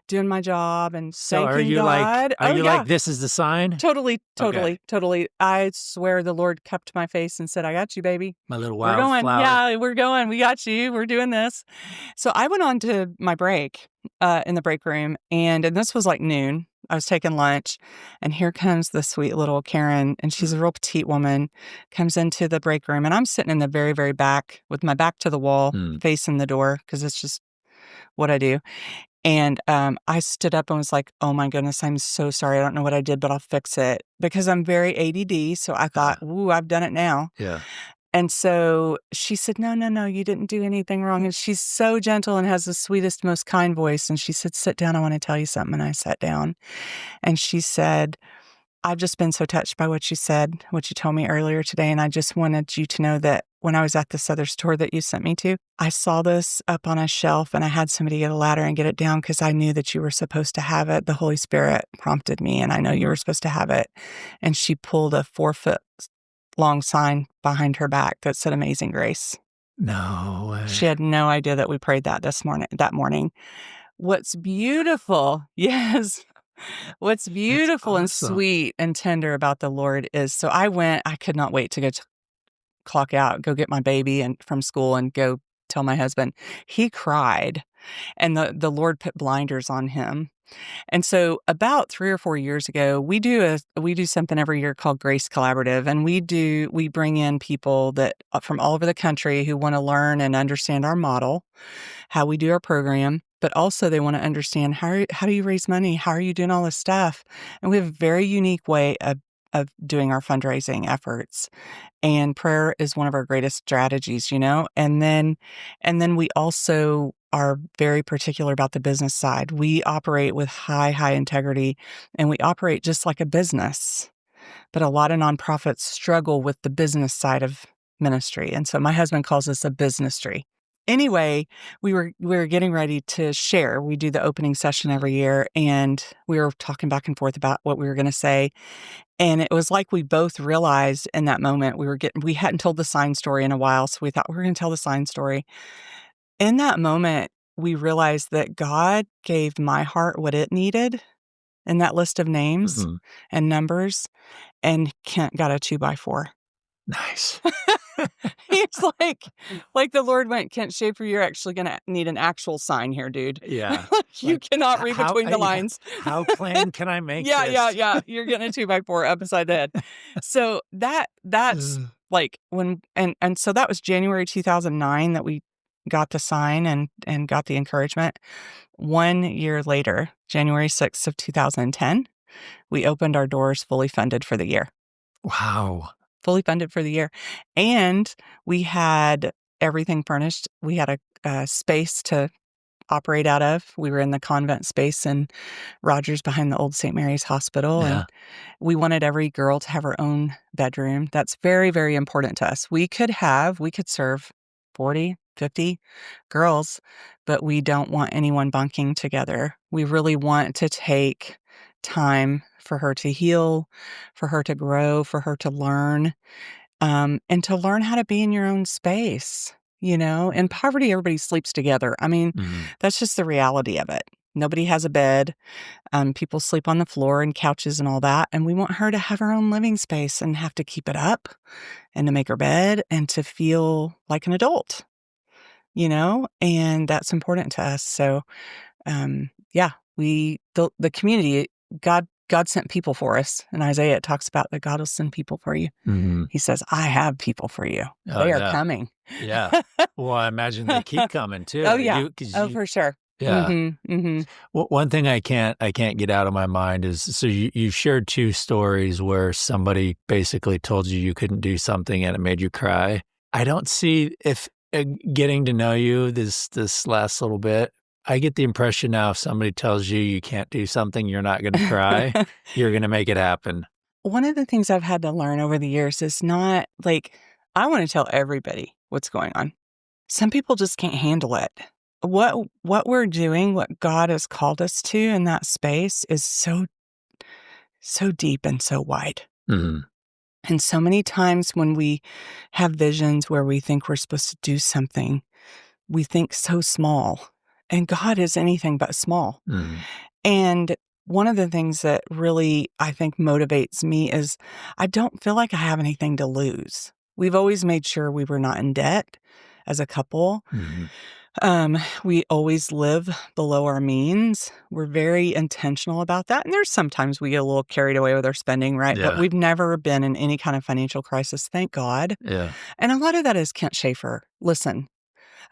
doing my job and thanking God. Are you like, this is the sign? Totally. I swear the Lord cupped my face and said, "I got you, baby. My little We're going. wildflower." Yeah, we're going. We got you. We're doing this." So I went on to my break in the break room, and this was like noon. I was taking lunch, and here comes the sweet little Karen, and she's a real petite woman, comes into the break room, and I'm sitting in the very, very back with my back to the wall, facing the door, because it's just what I do. And I stood up and was like, "Oh my goodness, I'm so sorry. I don't know what I did, but I'll fix it." Because I'm very ADD. So I thought, "Ooh, I've done it now." Yeah. And so she said, No, you didn't do anything wrong." And she's so gentle and has the sweetest, most kind voice. And she said, "Sit down. I want to tell you something." And I sat down. And she said, "I've just been so touched by what you said, what you told me earlier today. And I just wanted you to know that when I was at this other store that you sent me to, I saw this up on a shelf, and I had somebody get a ladder and get it down because I knew that you were supposed to have it. The Holy Spirit prompted me, and I know you were supposed to have it." And she pulled a 4-foot long sign behind her back that said "Amazing Grace." No way. She had no idea that we prayed that that morning. What's beautiful, yes. What's beautiful and sweet and tender about the Lord is, so I could not wait to go clock out, go get my baby from school and go tell my husband. He cried, and the Lord put blinders on him. And so about 3 or 4 years ago, we do something every year called Grace Collaborative, and we bring in people that from all over the country who want to learn and understand our model, how we do our program, but also they want to understand how do you raise money? How are you doing all this stuff? And we have a very unique way of doing our fundraising efforts. And prayer is one of our greatest strategies, And then we also are very particular about the business side. We operate with high integrity, and we operate just like a business. But a lot of nonprofits struggle with the business side of ministry. And so my husband calls us a businessry. Anyway, we were getting ready to share. We do the opening session every year, and we were talking back and forth about what we were going to say. And it was like we both realized in that moment we hadn't told the sign story in a while, so we thought we were going to tell the sign story. In that moment, we realized that God gave my heart what it needed in that list of names and numbers, and Kent got a 2x4. Nice. He's like the Lord went, "Kent Shaffer, you're actually going to need an actual sign here, dude." Yeah. You cannot read between the lines. How plain can I make this? Yeah. You're getting a 2x4 upside the head. So that's like when, and so that was January 2009 that we got the sign and got the encouragement. 1 year later, January 6th of 2010, we opened our doors fully funded for the year. Wow. Fully funded for the year. And we had everything furnished. We had a space to operate out of. We were in the convent space in Rogers behind the old St. Mary's Hospital. Yeah. And we wanted every girl to have her own bedroom. That's very, very important to us. We could serve 40, 50 girls, but we don't want anyone bunking together. We really want to take time for her to heal, for her to grow, for her to learn, and to learn how to be in your own space. In poverty, everybody sleeps together. I mean, that's just the reality of it. Nobody has a bed. People sleep on the floor and couches and all that. And we want her to have her own living space and have to keep it up and to make her bed and to feel like an adult, and that's important to us. So, the community, God sent people for us. In Isaiah, it talks about that God will send people for you. He says, "I have people for you. They are coming." Yeah. Well, I imagine they keep coming too. Oh, yeah. For sure. Yeah. Well, one thing I can't get out of my mind is, so you've shared two stories where somebody basically told you couldn't do something and it made you cry. I don't see, if getting to know you this last little bit, I get the impression now if somebody tells you can't do something, you're not going to cry, you're going to make it happen. One of the things I've had to learn over the years is not like, I want to tell everybody what's going on. Some people just can't handle it. What we're doing, what God has called us to in that space is so deep and so wide. Mm-hmm. And so many times when we have visions where we think we're supposed to do something, we think so small. And God is anything but small. Mm-hmm. And one of the things that really, I think, motivates me is I don't feel like I have anything to lose. We've always made sure we were not in debt as a couple. Mm-hmm. We always live below our means. We're very intentional about that. And there's sometimes we get a little carried away with our spending, right? Yeah. But we've never been in any kind of financial crisis, thank God. Yeah. And a lot of that is Kent Shaffer. Listen,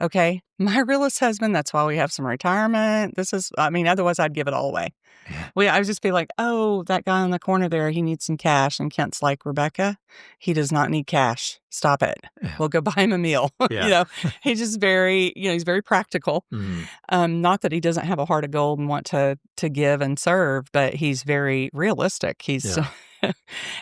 okay, my realist husband, that's why we have some retirement. Otherwise I'd give it all away. Yeah. I would just be like, oh, that guy in the corner there, he needs some cash. And Kent's like, Rebecca, he does not need cash. Stop it. Yeah. We'll go buy him a meal. Yeah. He's just very, he's very practical. Mm-hmm. Not that he doesn't have a heart of gold and want to give and serve, but he's very realistic.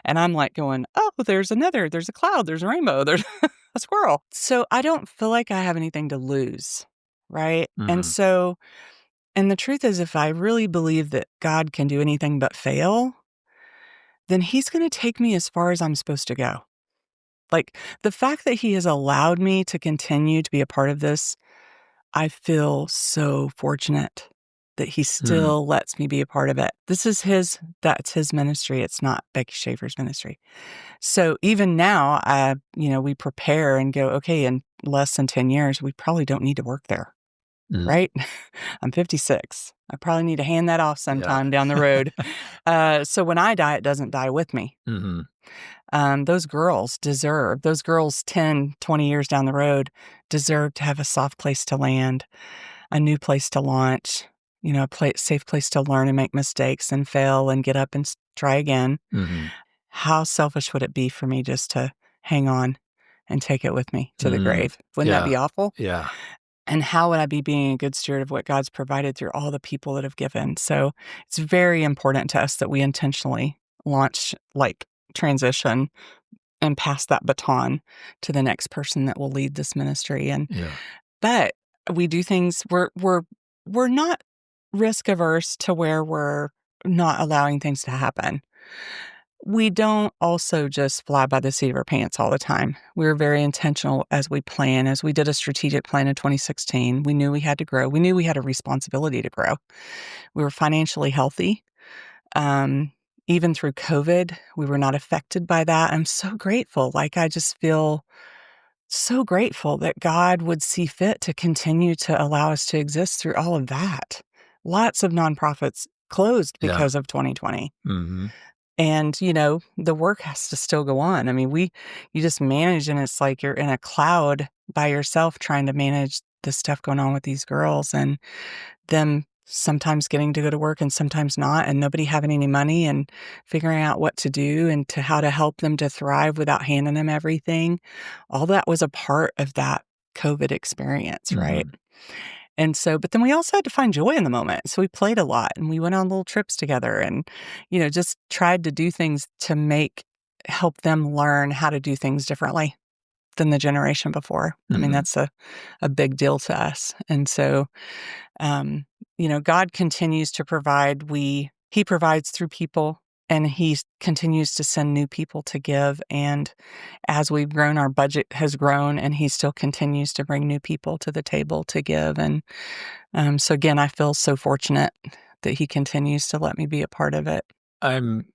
And I'm like going, oh, there's a cloud, there's a rainbow, there's a squirrel. So I don't feel like I have anything to lose, right? Mm-hmm. And the truth is, if I really believe that God can do anything but fail, then he's going to take me as far as I'm supposed to go. Like, the fact that he has allowed me to continue to be a part of this, I feel so fortunate that he still lets me be a part of it. That's his ministry. It's not Becky Shaffer's ministry. So even now, we prepare and go, okay, in less than 10 years, we probably don't need to work there. Mm-hmm. Right? I'm 56. I probably need to hand that off sometime down the road. So when I die, it doesn't die with me. Mm-hmm. Those girls 10, 20 years down the road deserve to have a soft place to land, a new place to launch, a safe place to learn and make mistakes and fail and get up and try again. Mm-hmm. How selfish would it be for me just to hang on and take it with me to the grave? Wouldn't that be awful? Yeah. And how would I be being a good steward of what God's provided through all the people that have given? So it's very important to us that we intentionally transition and pass that baton to the next person that will lead this ministry. But we do things, we're not risk averse to where we're not allowing things to happen. We don't also just fly by the seat of our pants all the time. We're very intentional as we plan. As we did a strategic plan in 2016, we knew we had to grow. We knew we had a responsibility to grow. We were financially healthy. Even through COVID, we were not affected by that. I'm so grateful. I just feel so grateful that God would see fit to continue to allow us to exist through all of that. Lots of nonprofits closed because of 2020. Mm-hmm. And, the work has to still go on. You just manage, and it's like you're in a cloud by yourself trying to manage the stuff going on with these girls and them sometimes getting to go to work and sometimes not, and nobody having any money and figuring out what to do and to how to help them to thrive without handing them everything. All that was a part of that COVID experience, right? And so, but then we also had to find joy in the moment. So we played a lot and we went on little trips together and, just tried to do things to help them learn how to do things differently than the generation before. That's a big deal to us. And so, God continues to provide. He provides through people, and he continues to send new people to give. And as we've grown, our budget has grown, and he still continues to bring new people to the table to give. And so again, I feel so fortunate that he continues to let me be a part of it. I'm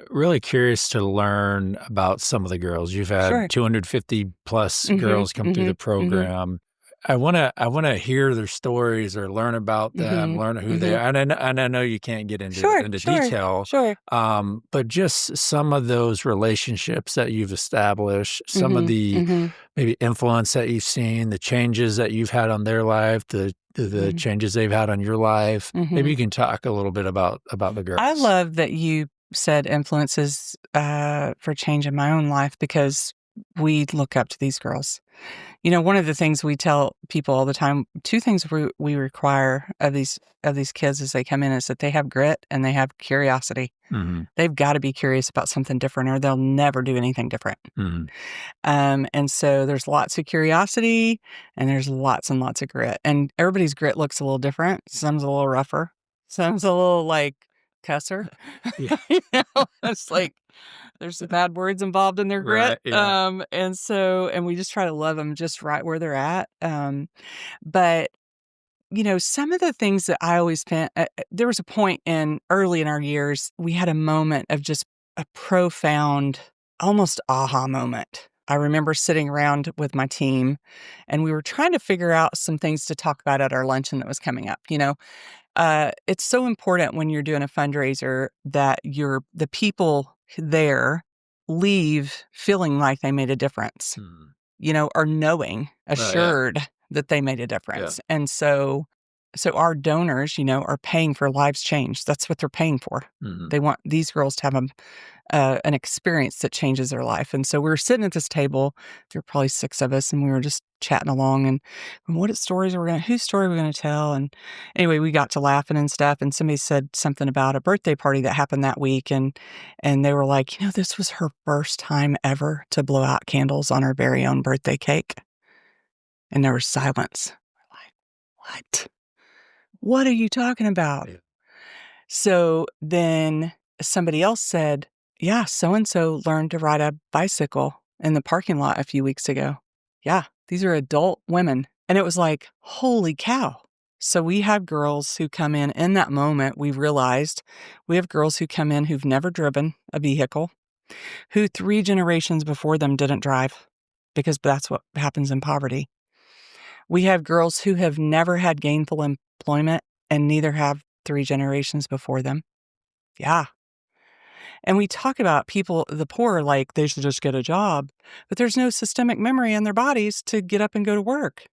really curious to learn about some of the girls. You've had 250 plus girls come through the program. I want to hear their stories or learn about them, learn who they are. And I know you can't get into detail. Sure. But just some of those relationships that you've established, some of the maybe influence that you've seen, the changes that you've had on their life, the the changes they've had on your life. Maybe you can talk a little bit about the girls. I love that you said influences for change in my own life, because we look up to these girls. One of the things we tell people all the time, two things we require of these kids as they come in, is that they have grit and they have curiosity. They've got to be curious about something different, or they'll never do anything different. And so there's lots of curiosity and there's lots and lots of grit. And everybody's grit looks a little different. Some's a little rougher. Some's a little like cusser. It's like there's some bad words involved in their grit. Right, yeah. And we just try to love them just right where they're at. But some of the things that I always spent, there was a point early in our years, we had a moment of just a profound, almost aha moment. I remember sitting around with my team and we were trying to figure out some things to talk about at our luncheon that was coming up. It's so important when you're doing a fundraiser that the people there leave feeling like they made a difference, or knowing, assured that they made a difference. Yeah. And so our donors, are paying for lives changed. That's what they're paying for. They want these girls to have an experience that changes their life. And so we were sitting at this table, there were probably 6 of us, and we were just chatting along and whose story are we going to tell? And anyway, we got to laughing and stuff. And somebody said something about a birthday party that happened that week. And they were like, this was her first time ever to blow out candles on her very own birthday cake. And there was silence. We're like, what? What are you talking about? Yeah. So then somebody else said, yeah, so-and-so learned to ride a bicycle in the parking lot a few weeks ago. Yeah, these are adult women. And it was like, holy cow. So we have girls who come in that moment, we realized we have girls who come in who've never driven a vehicle, who 3 generations before them didn't drive, because that's what happens in poverty. We have girls who have never had gainful employment, and neither have 3 generations before them. Yeah. And we talk about people, the poor, like they should just get a job, but there's no systemic memory in their bodies to get up and go to work.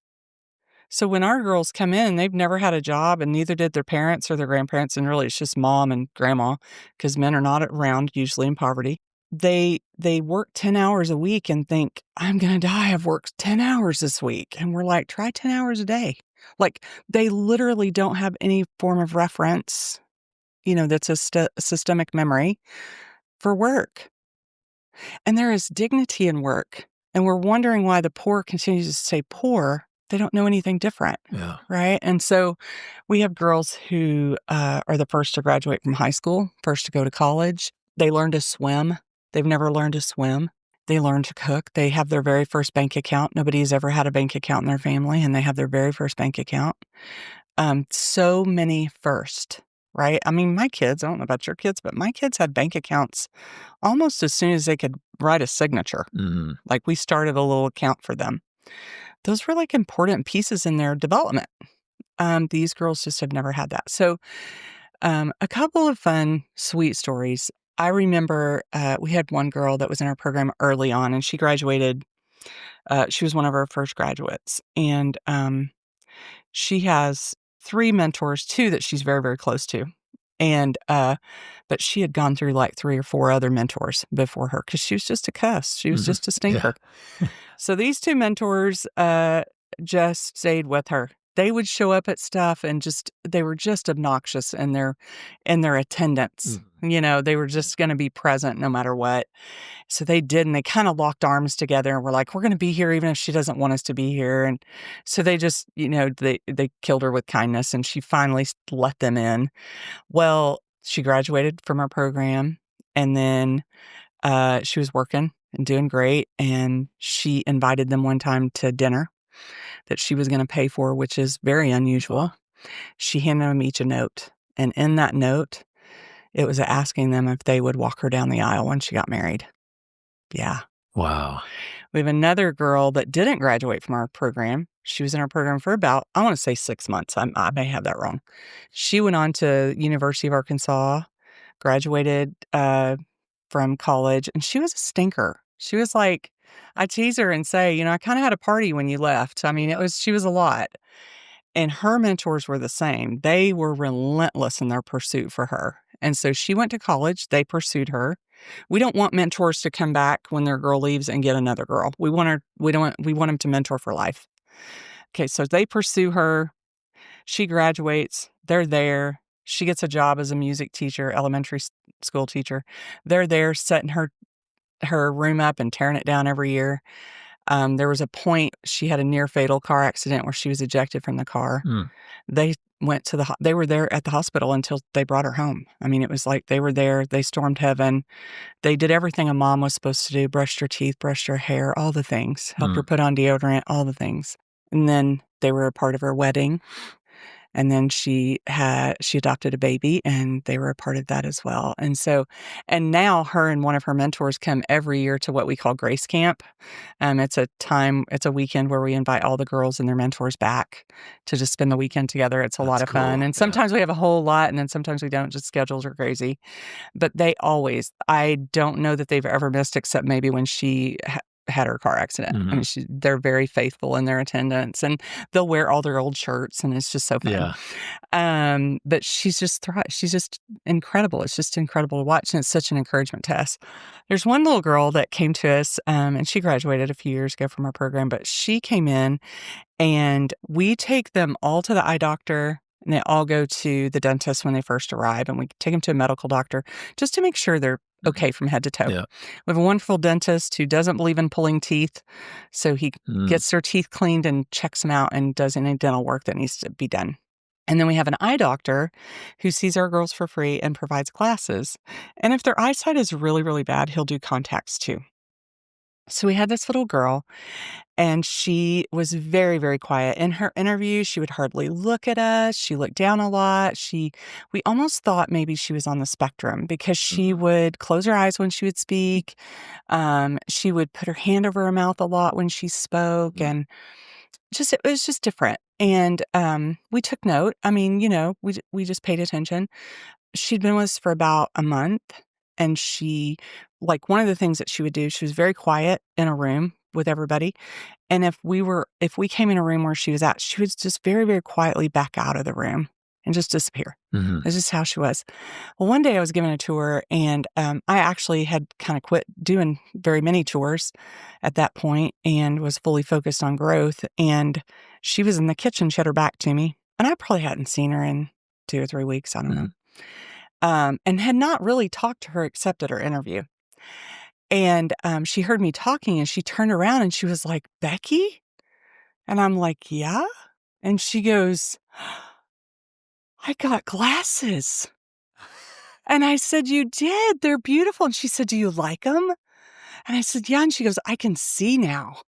So when our girls come in, they've never had a job, and neither did their parents or their grandparents, and really it's just mom and grandma, because men are not around usually in poverty. They work 10 hours a week and think, I'm going to die. I've worked 10 hours this week. And we're like, try 10 hours a day. Like they literally don't have any form of reference, that's a systemic memory for work. And there is dignity in work. And we're wondering why the poor continues to stay poor. They don't know anything different. Yeah. Right. And so we have girls who are the first to graduate from high school, first to go to college. They learn to swim. They've never learned to swim. They learn to cook. They have their very first bank account. Nobody's ever had a bank account in their family, and they have their very first bank account. So many first, right? I mean, my kids, I don't know about your kids, but my kids had bank accounts almost as soon as they could write a signature. Like we started a little account for them. Those were like important pieces in their development. These girls just have never had that. So a couple of fun, sweet stories. I remember we had one girl that was in our program early on, and she graduated. She was one of our first graduates. And she has 3 mentors, 2 that she's very, very close to. And but she had gone through like 3 or 4 other mentors before her, because she was just a cuss. She was just a stinker. Yeah. So these 2 mentors just stayed with her. They would show up at stuff and they were just obnoxious in their attendance. They were just going to be present no matter what. So they did, and they kind of locked arms together and were like, we're going to be here even if she doesn't want us to be here. And so they just, they killed her with kindness, and she finally let them in. Well, she graduated from our program, and then she was working and doing great. And she invited them one time to dinner that she was going to pay for, which is very unusual. She handed them each a note. And in that note, it was asking them if they would walk her down the aisle when she got married. Yeah. Wow. We have another girl that didn't graduate from our program. She was in our program for about, I want to say 6 months. I may have that wrong. She went on to University of Arkansas, graduated from college, and she was a stinker. She was like, I tease her and say, I kind of had a party when you left. I mean, she was a lot. And her mentors were the same. They were relentless in their pursuit for her. And so she went to college. They pursued her. We don't want mentors to come back when their girl leaves and get another girl. We want them to mentor for life. Okay, so they pursue her. She graduates. They're there. She gets a job as a music teacher, elementary school teacher. They're there setting her room up and tearing it down every year. There was a point she had a near fatal car accident where she was ejected from the car. They went to they were there at the hospital until they brought her home. I mean, it was like they were there. They stormed heaven. They did everything a mom was supposed to do: brushed her teeth, brushed her hair, all the things, helped her put on deodorant, all the things. And then they were a part of her wedding. And then she adopted a baby, and they were a part of that as well. And now her and one of her mentors come every year to what we call Grace Camp. It's a weekend where we invite all the girls and their mentors back to just spend the weekend together. It's a lot of fun. And sometimes we have a whole lot, and then sometimes we don't, just schedules are crazy. But I don't know that they've ever missed, except maybe when she had her car accident. I mean, they're very faithful in their attendance, and they'll wear all their old shirts, and it's just so fun. But she's just incredible. It's just incredible to watch, and it's such an encouragement to us. There's one little girl that came to us, and she graduated a few years ago from our program, but she came in, and we take them all to the eye doctor. And they all go to the dentist when they first arrive, and we take them to a medical doctor just to make sure they're okay from head to toe. Yeah. We have a wonderful dentist who doesn't believe in pulling teeth, so he gets their teeth cleaned and checks them out and does any dental work that needs to be done. And then we have an eye doctor who sees our girls for free and provides glasses. And if their eyesight is really, really bad, he'll do contacts too. So we had this little girl, and she was very, very quiet. In her interview, she would hardly look at us. She looked down a lot. We almost thought maybe she was on the spectrum, because she would close her eyes when she would speak. She would put her hand over her mouth a lot when she spoke, and it was just different. And we took note. I mean, we just paid attention. She'd been with us for about a month. And one of the things that she would do, she was very quiet in a room with everybody. And if we came in a room where she was at, she would just very, very quietly back out of the room and just disappear. That's just how she was. Well, one day I was given a tour, and I actually had kind of quit doing very many tours at that point and was fully focused on growth. And she was in the kitchen. She had her back to me. And I probably hadn't seen her in 2 or 3 weeks. I don't know. And had not really talked to her except at her interview. And she heard me talking, and she turned around and she was like, "Becky?" And I'm like, "Yeah?" And she goes, "I got glasses." And I said, "You did? They're beautiful." And she said, "Do you like them?" And I said, "Yeah." And she goes, "I can see now."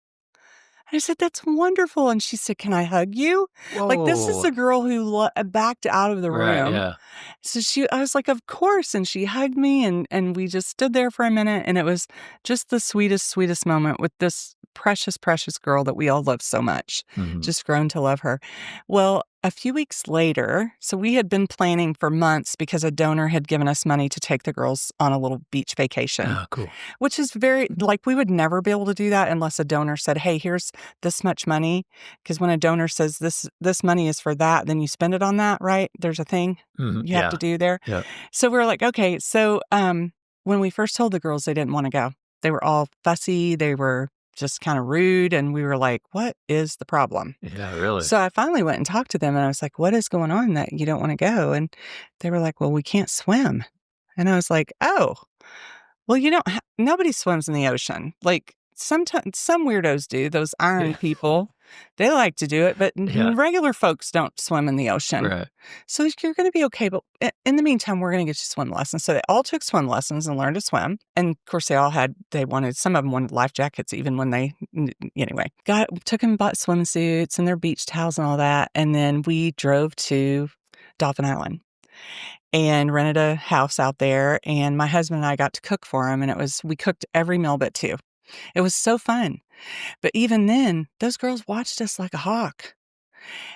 And I said, "That's wonderful." And she said, "Can I hug you?" Whoa. Like, this is a girl who backed out of the room. Right, yeah. So I was like, "Of course." And she hugged me, and we just stood there for a minute. And it was just the sweetest, sweetest moment with this precious, precious girl that we all love so much, just grown to love her. Well, a few weeks later, so we had been planning for months, because a donor had given us money to take the girls on a little beach vacation. Oh, cool. Which is we would never be able to do that unless a donor said, "Hey, here's this much money." Because when a donor says this money is for that, then you spend it on that, right? There's a thing you have to do there. Yeah. So we were like, okay. So when we first told the girls, they didn't want to go. They were all fussy. They were just kind of rude. And we were like, what is the problem? Yeah, really. So I finally went and talked to them, and I was like, "What is going on that you don't want to go?" And they were like, "Well, we can't swim." And I was like, "Oh, well, nobody swims in the ocean. Like, sometimes some weirdos do, those iron people. They like to do it, but regular folks don't swim in the ocean. Right. So you're going to be okay. But in the meantime, we're going to get you swim lessons." So they all took swim lessons and learned to swim. And of course, some of them wanted life jackets, even when took them, bought swimsuits and their beach towels and all that. And then we drove to Dolphin Island and rented a house out there. And my husband and I got to cook for them. And we cooked every meal but 2. It was so fun. But even then, those girls watched us like a hawk.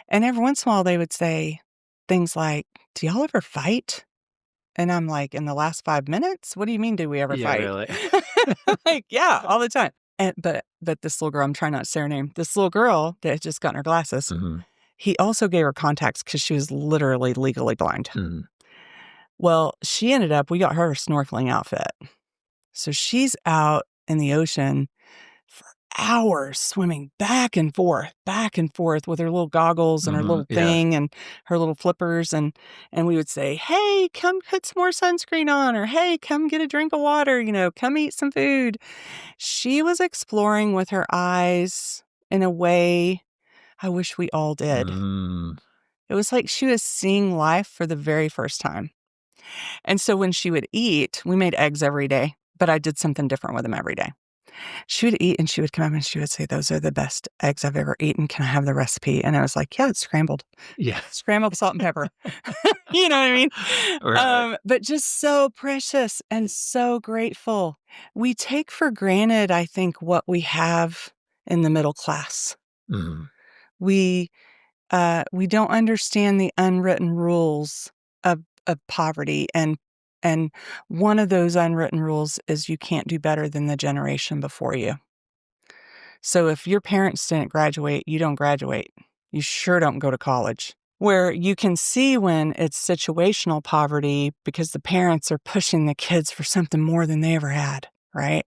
And every once in a while, they would say things like, "Do y'all ever fight?" And I'm like, "In the last 5 minutes? What do you mean, do we ever fight?" Really? Like, yeah, all the time. But this little girl, I'm trying not to say her name, this little girl that had just gotten her glasses, He also gave her contacts because she was literally legally blind. Mm-hmm. Well, we got her a snorkeling outfit. So she's out in the ocean for hours swimming back and forth with her little goggles and her little thing and her little flippers. And we would say, hey, come put some more sunscreen on, or hey, come get a drink of water, come eat some food. She was exploring with her eyes in a way I wish we all did. It was like she was seeing life for the very first time. And so when she would eat, we made eggs every day, but I did something different with them every day. She would eat and she would come up and she would say, those are the best eggs I've ever eaten. Can I have the recipe? And I was like, yeah, it's scrambled. Yeah. Scrambled salt and pepper. You know what I mean? Right. But just so precious and so grateful. We take for granted, I think, what we have in the middle class. Mm-hmm. We don't understand the unwritten rules of poverty. And one of those unwritten rules is you can't do better than the generation before you. So if your parents didn't graduate, you don't graduate. You sure don't go to college. Where you can see when it's situational poverty because the parents are pushing the kids for something more than they ever had, right?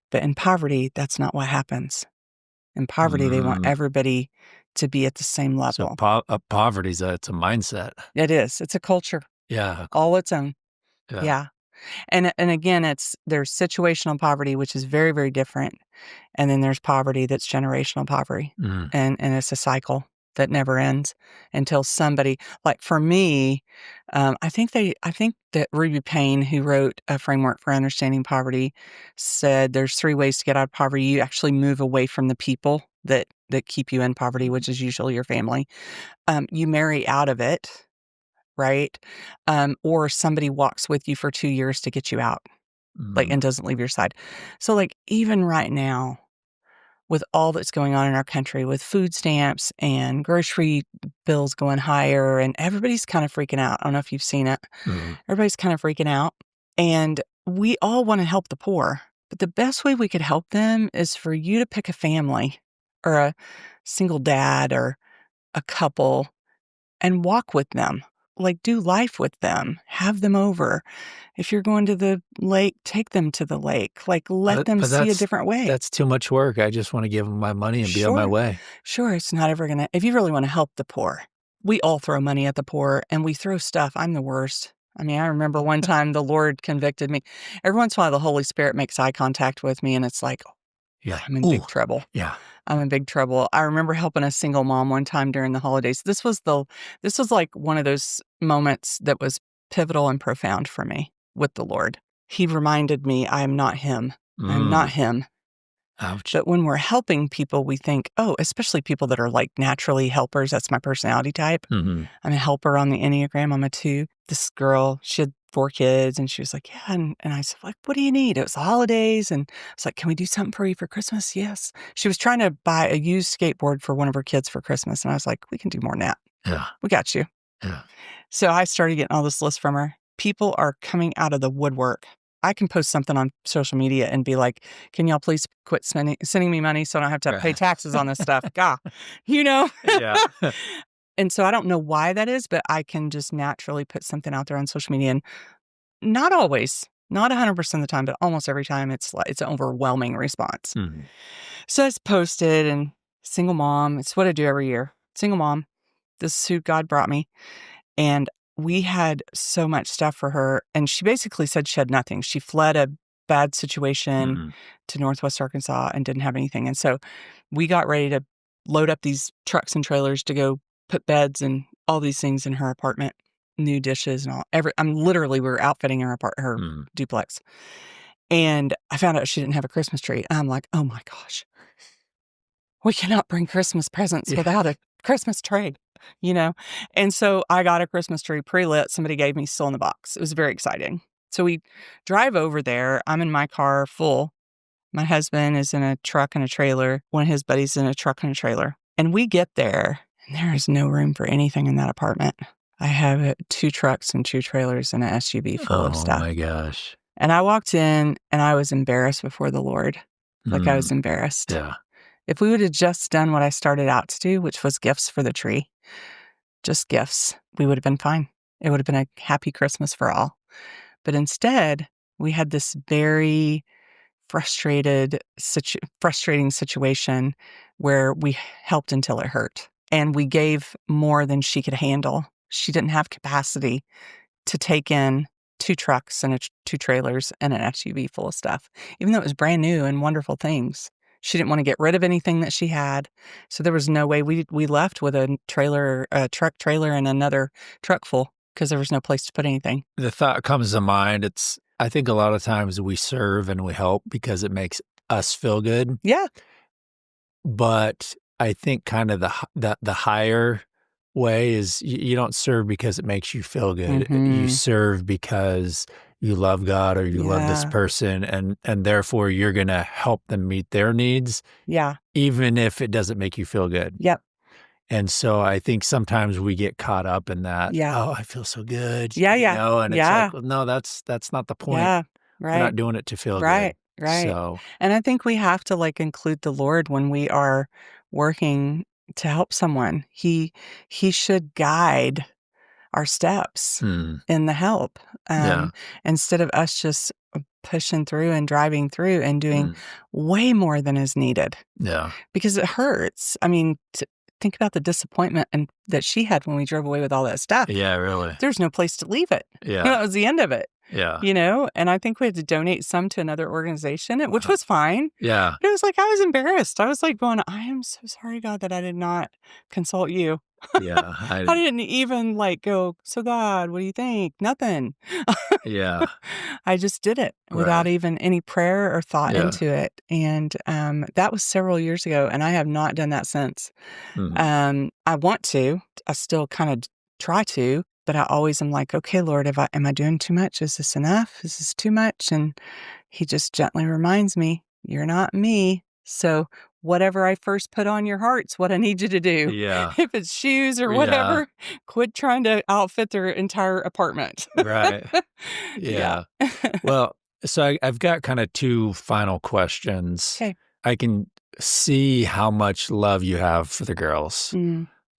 But in poverty, that's not what happens. In poverty, they want everybody to be at the same level. So poverty's it's a mindset. It is. It's a culture. Yeah. All its own. Yeah. And again, there's situational poverty, which is very, very different. And then there's poverty that's generational poverty. And it's a cycle that never ends until somebody, like for me, I think that Ruby Payne, who wrote A Framework for Understanding Poverty, said there's 3 ways to get out of poverty. You actually move away from the people that keep you in poverty, which is usually your family. You marry out of it, right? Or somebody walks with you for 2 years to get you out, and doesn't leave your side. So even right now, with all that's going on in our country, with food stamps and grocery bills going higher, and everybody's kind of freaking out. I don't know if you've seen it. Everybody's kind of freaking out. And we all want to help the poor. But the best way we could help them is for you to pick a family or a single dad or a couple and walk with them. Do life with them, have them over. If you're going to the lake, take them to the lake. Let them see a different way. That's too much work. I just want to give them my money and be on my way. Sure, it's not ever gonna. If you really want to help the poor, we all throw money at the poor and we throw stuff. I'm the worst. I mean, I remember one time the Lord convicted me. Every once in a while, the Holy Spirit makes eye contact with me and it's like, yeah, I'm in big trouble. Yeah. I'm in big trouble. I remember helping a single mom one time during the holidays. This was like one of those moments that was pivotal and profound for me with the Lord. He reminded me, I am not him. I'm not him. Ouch. But when we're helping people, we think, especially people that are naturally helpers. That's my personality type. I'm a helper on the Enneagram. I'm a 2. This girl, she had 4 kids and she was like, yeah. And I said, what do you need? It was the holidays. And I was like, can we do something for you for Christmas? Yes. She was trying to buy a used skateboard for one of her kids for Christmas. And I was like, we can do more than that. Yeah. We got you. Yeah. So I started getting all this list from her. People are coming out of the woodwork. I can post something on social media and be like, can y'all please quit sending me money so I don't have to pay taxes on this stuff? God, Yeah. And so I don't know why that is, but I can just naturally put something out there on social media. And not always, not 100% of the time, but almost every time it's an overwhelming response. So it's posted, and single mom, it's what I do every year. Single mom, this is who God brought me. And we had so much stuff for her. And she basically said she had nothing. She fled a bad situation to Northwest Arkansas and didn't have anything. And so we got ready to load up these trucks and trailers to go put beds and all these things in her apartment, new dishes and all. We were outfitting her duplex. And I found out she didn't have a Christmas tree. I'm like, oh my gosh, we cannot bring Christmas presents without a Christmas tree, And so I got a Christmas tree pre-lit. Somebody gave me still in the box. It was very exciting. So we drive over there. I'm in my car full. My husband is in a truck and a trailer. One of his buddies in a truck and a trailer. And we get there, and there is no room for anything in that apartment. I have 2 trucks and 2 trailers and an SUV full of stuff. Oh my gosh. And I walked in and I was embarrassed before the Lord. I was embarrassed. Yeah. If we would have just done what I started out to do, which was gifts for the tree, just gifts, we would have been fine. It would have been a happy Christmas for all. But instead, we had this very frustrating situation where we helped until it hurt. And we gave more than she could handle. She didn't have capacity to take in 2 trucks and 2 trailers and an SUV full of stuff, even though it was brand new and wonderful things. She didn't want to get rid of anything that she had. So there was no way we left with a truck trailer and another truck full because there was no place to put anything. The thought comes to mind. I think a lot of times we serve and we help because it makes us feel good. Yeah. But I think kind of the higher way is you don't serve because it makes you feel good. You serve because you love God or you love this person, and therefore you're going to help them meet their needs. Yeah. Even if it doesn't make you feel good. Yep. And so I think sometimes we get caught up in that. Yeah. Oh, I feel so good. Yeah. And it's like, well, no, that's not the point. Yeah. Right. We're not doing it to feel good. Right. So, and I think we have to include the Lord when we are working to help someone. He should guide our steps in the help, instead of us just pushing through and driving through and doing way more than is needed. Yeah. Because it hurts. I mean, think about the disappointment that she had when we drove away with all that stuff. Yeah, really. There's no place to leave it. Yeah. That was the end of it. Yeah. And I think we had to donate some to another organization, which was fine. Yeah. But it was I was embarrassed. I was going, I am so sorry, God, that I did not consult you. Yeah. I didn't even go, so God, what do you think? Nothing. Yeah. I just did it without even any prayer or thought into it. And that was several years ago, and I have not done that since. I want to. I still kind of try to. But I always am okay, Lord, am I doing too much? Is this enough? Is this too much? And he just gently reminds me, you're not me. So whatever I first put on your heart's what I need you to do. Yeah. If it's shoes or whatever, quit trying to outfit their entire apartment. Right. Yeah. Well, so I've got kind of 2 final questions. Okay. I can see how much love you have for the girls.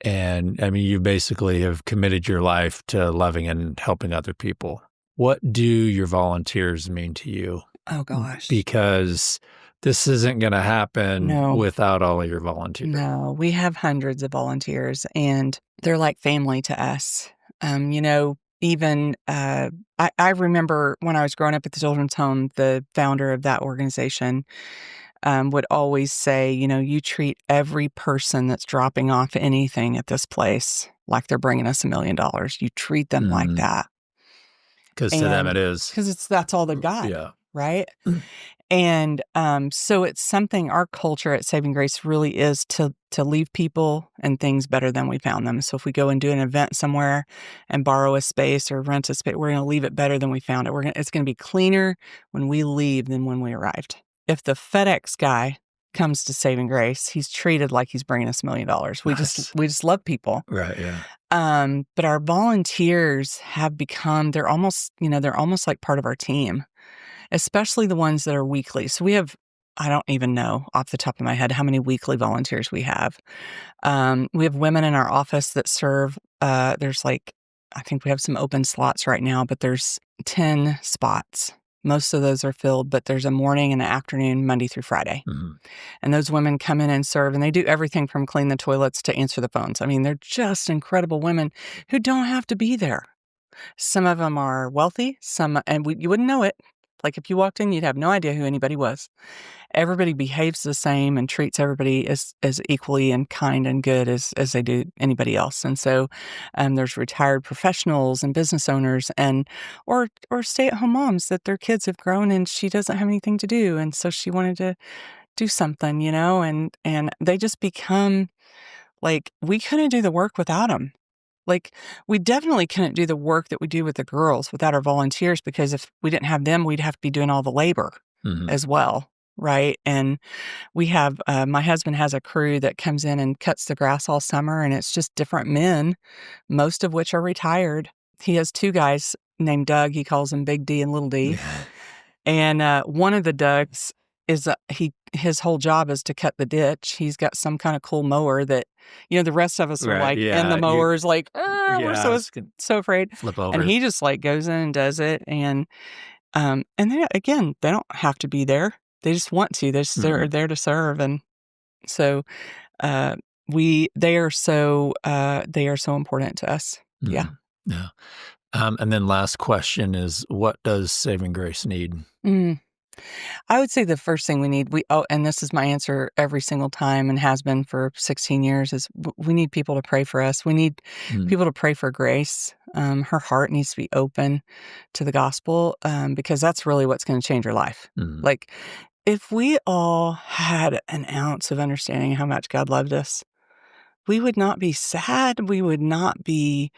And I mean, you basically have committed your life to loving and helping other people. What do your volunteers mean to you? Oh, gosh. Because this isn't going to happen without all of your volunteers. No, we have hundreds of volunteers, and they're like family to us. Even I remember when I was growing up at the children's home, the founder of that organization would always say, you treat every person that's dropping off anything at this place like they're bringing us $1 million. You treat them like that. Because to them it is. Because that's all they've got. Yeah. Right? And so it's something, our culture at Saving Grace really is to leave people and things better than we found them. So if we go and do an event somewhere and borrow a space or rent a space, we're going to leave it better than we found it. It's going to be cleaner when we leave than when we arrived. If the FedEx guy comes to Saving Grace, he's treated like he's bringing us $1 million. We just love people. Right. Yeah. But our volunteers have become, they're almost like part of our team, especially the ones that are weekly. So we have, I don't even know off the top of my head how many weekly volunteers we have. We have women in our office that serve. There's I think we have some open slots right now, but there's 10 spots. Most of those are filled, but there's a morning and an afternoon, Monday through Friday. And those women come in and serve, and they do everything from clean the toilets to answer the phones. I mean, they're just incredible women who don't have to be there. Some of them are wealthy, and you wouldn't know it. If you walked in, you'd have no idea who anybody was. Everybody behaves the same and treats everybody as equally and kind and good as they do anybody else. And so there's retired professionals and business owners or stay-at-home moms that their kids have grown and she doesn't have anything to do. And so she wanted to do something, and they just become we couldn't do the work without them. We definitely couldn't do the work that we do with the girls without our volunteers, because if we didn't have them, we'd have to be doing all the labor as well, right? And we have, my husband has a crew that comes in and cuts the grass all summer, and it's just different men, most of which are retired. He has 2 guys named Doug. He calls them Big D and Little D. And one of the Dougs is his whole job is to cut the ditch. He's got some kind of cool mower that, the rest of us are like in the mowers, like, we're so afraid. Flip over. And he just like goes in and does it. And then again, they don't have to be there. They just want to. They're there to serve. And so they are so important to us. Yeah. Yeah. And then last question is, what does Saving Grace need? I would say the first thing we need, and this is my answer every single time and has been for 16 years, is we need people to pray for us. We need people to pray for Grace. Her heart needs to be open to the gospel because that's really what's going to change her life. Like, if we all had an ounce of understanding how much God loved us, we would not be sad. We would not be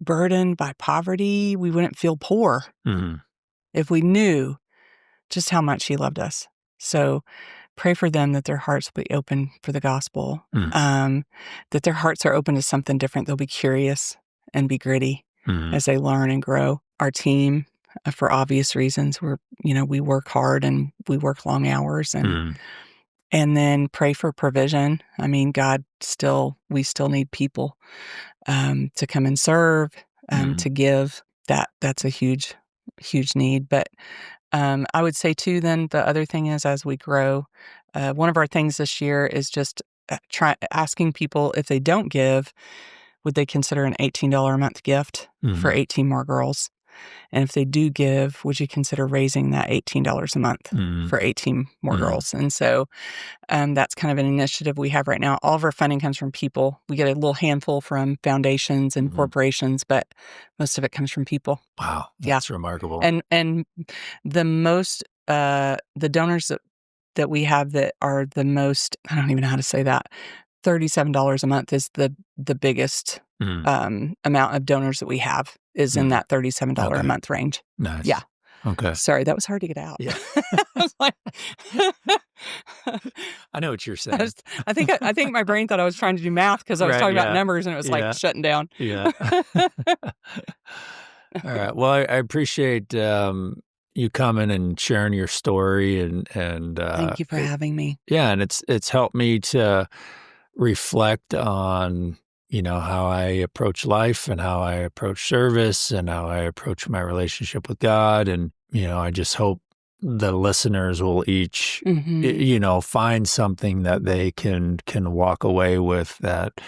burdened by poverty. We wouldn't feel poor if we knew just how much he loved us. So pray for them that their hearts will be open for the gospel, that their hearts are open to something different. They'll be curious and be gritty as they learn and grow. Our team, for obvious reasons, we work hard and we work long hours and then pray for provision. I mean, we still need people to come and serve, to give. That's a huge, huge need. But I would say too, then the other thing is, as we grow, one of our things this year is just asking people, if they don't give, would they consider an $18 a month gift for 18 more girls? And if they do give, would you consider raising that $18 a month for 18 more girls? And so that's kind of an initiative we have right now. All of our funding comes from people. We get a little handful from foundations and corporations, but most of it comes from people. Wow. That's remarkable. And the most, the donors that we have that are the most, I don't even know how to say that, $37 a month is the biggest amount of donors that we have is in that $37 a month range. Nice. Yeah. Okay. Sorry, that was hard to get out. Yeah. I was like, I know what you're saying. I think my brain thought I was trying to do math because I was talking about numbers and it was like shutting down. Yeah. All right. Well, I appreciate you coming and sharing your story and thank you for having me. Yeah, and it's helped me to reflect on how I approach life and how I approach service and how I approach my relationship with God. And, I just hope the listeners will each, find something that they can walk away with that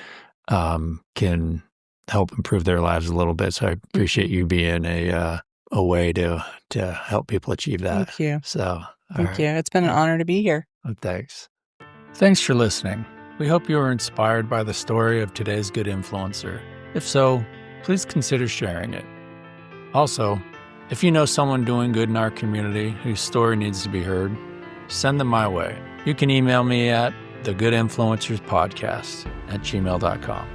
can help improve their lives a little bit. So I appreciate you being a way to help people achieve that. Thank you. So, thank you. It's been an honor to be here. Well, thanks. Thanks for listening. We hope you were inspired by the story of today's good influencer. If so, please consider sharing it. Also, if you know someone doing good in our community whose story needs to be heard, send them my way. You can email me at thegoodinfluencerspodcast@gmail.com.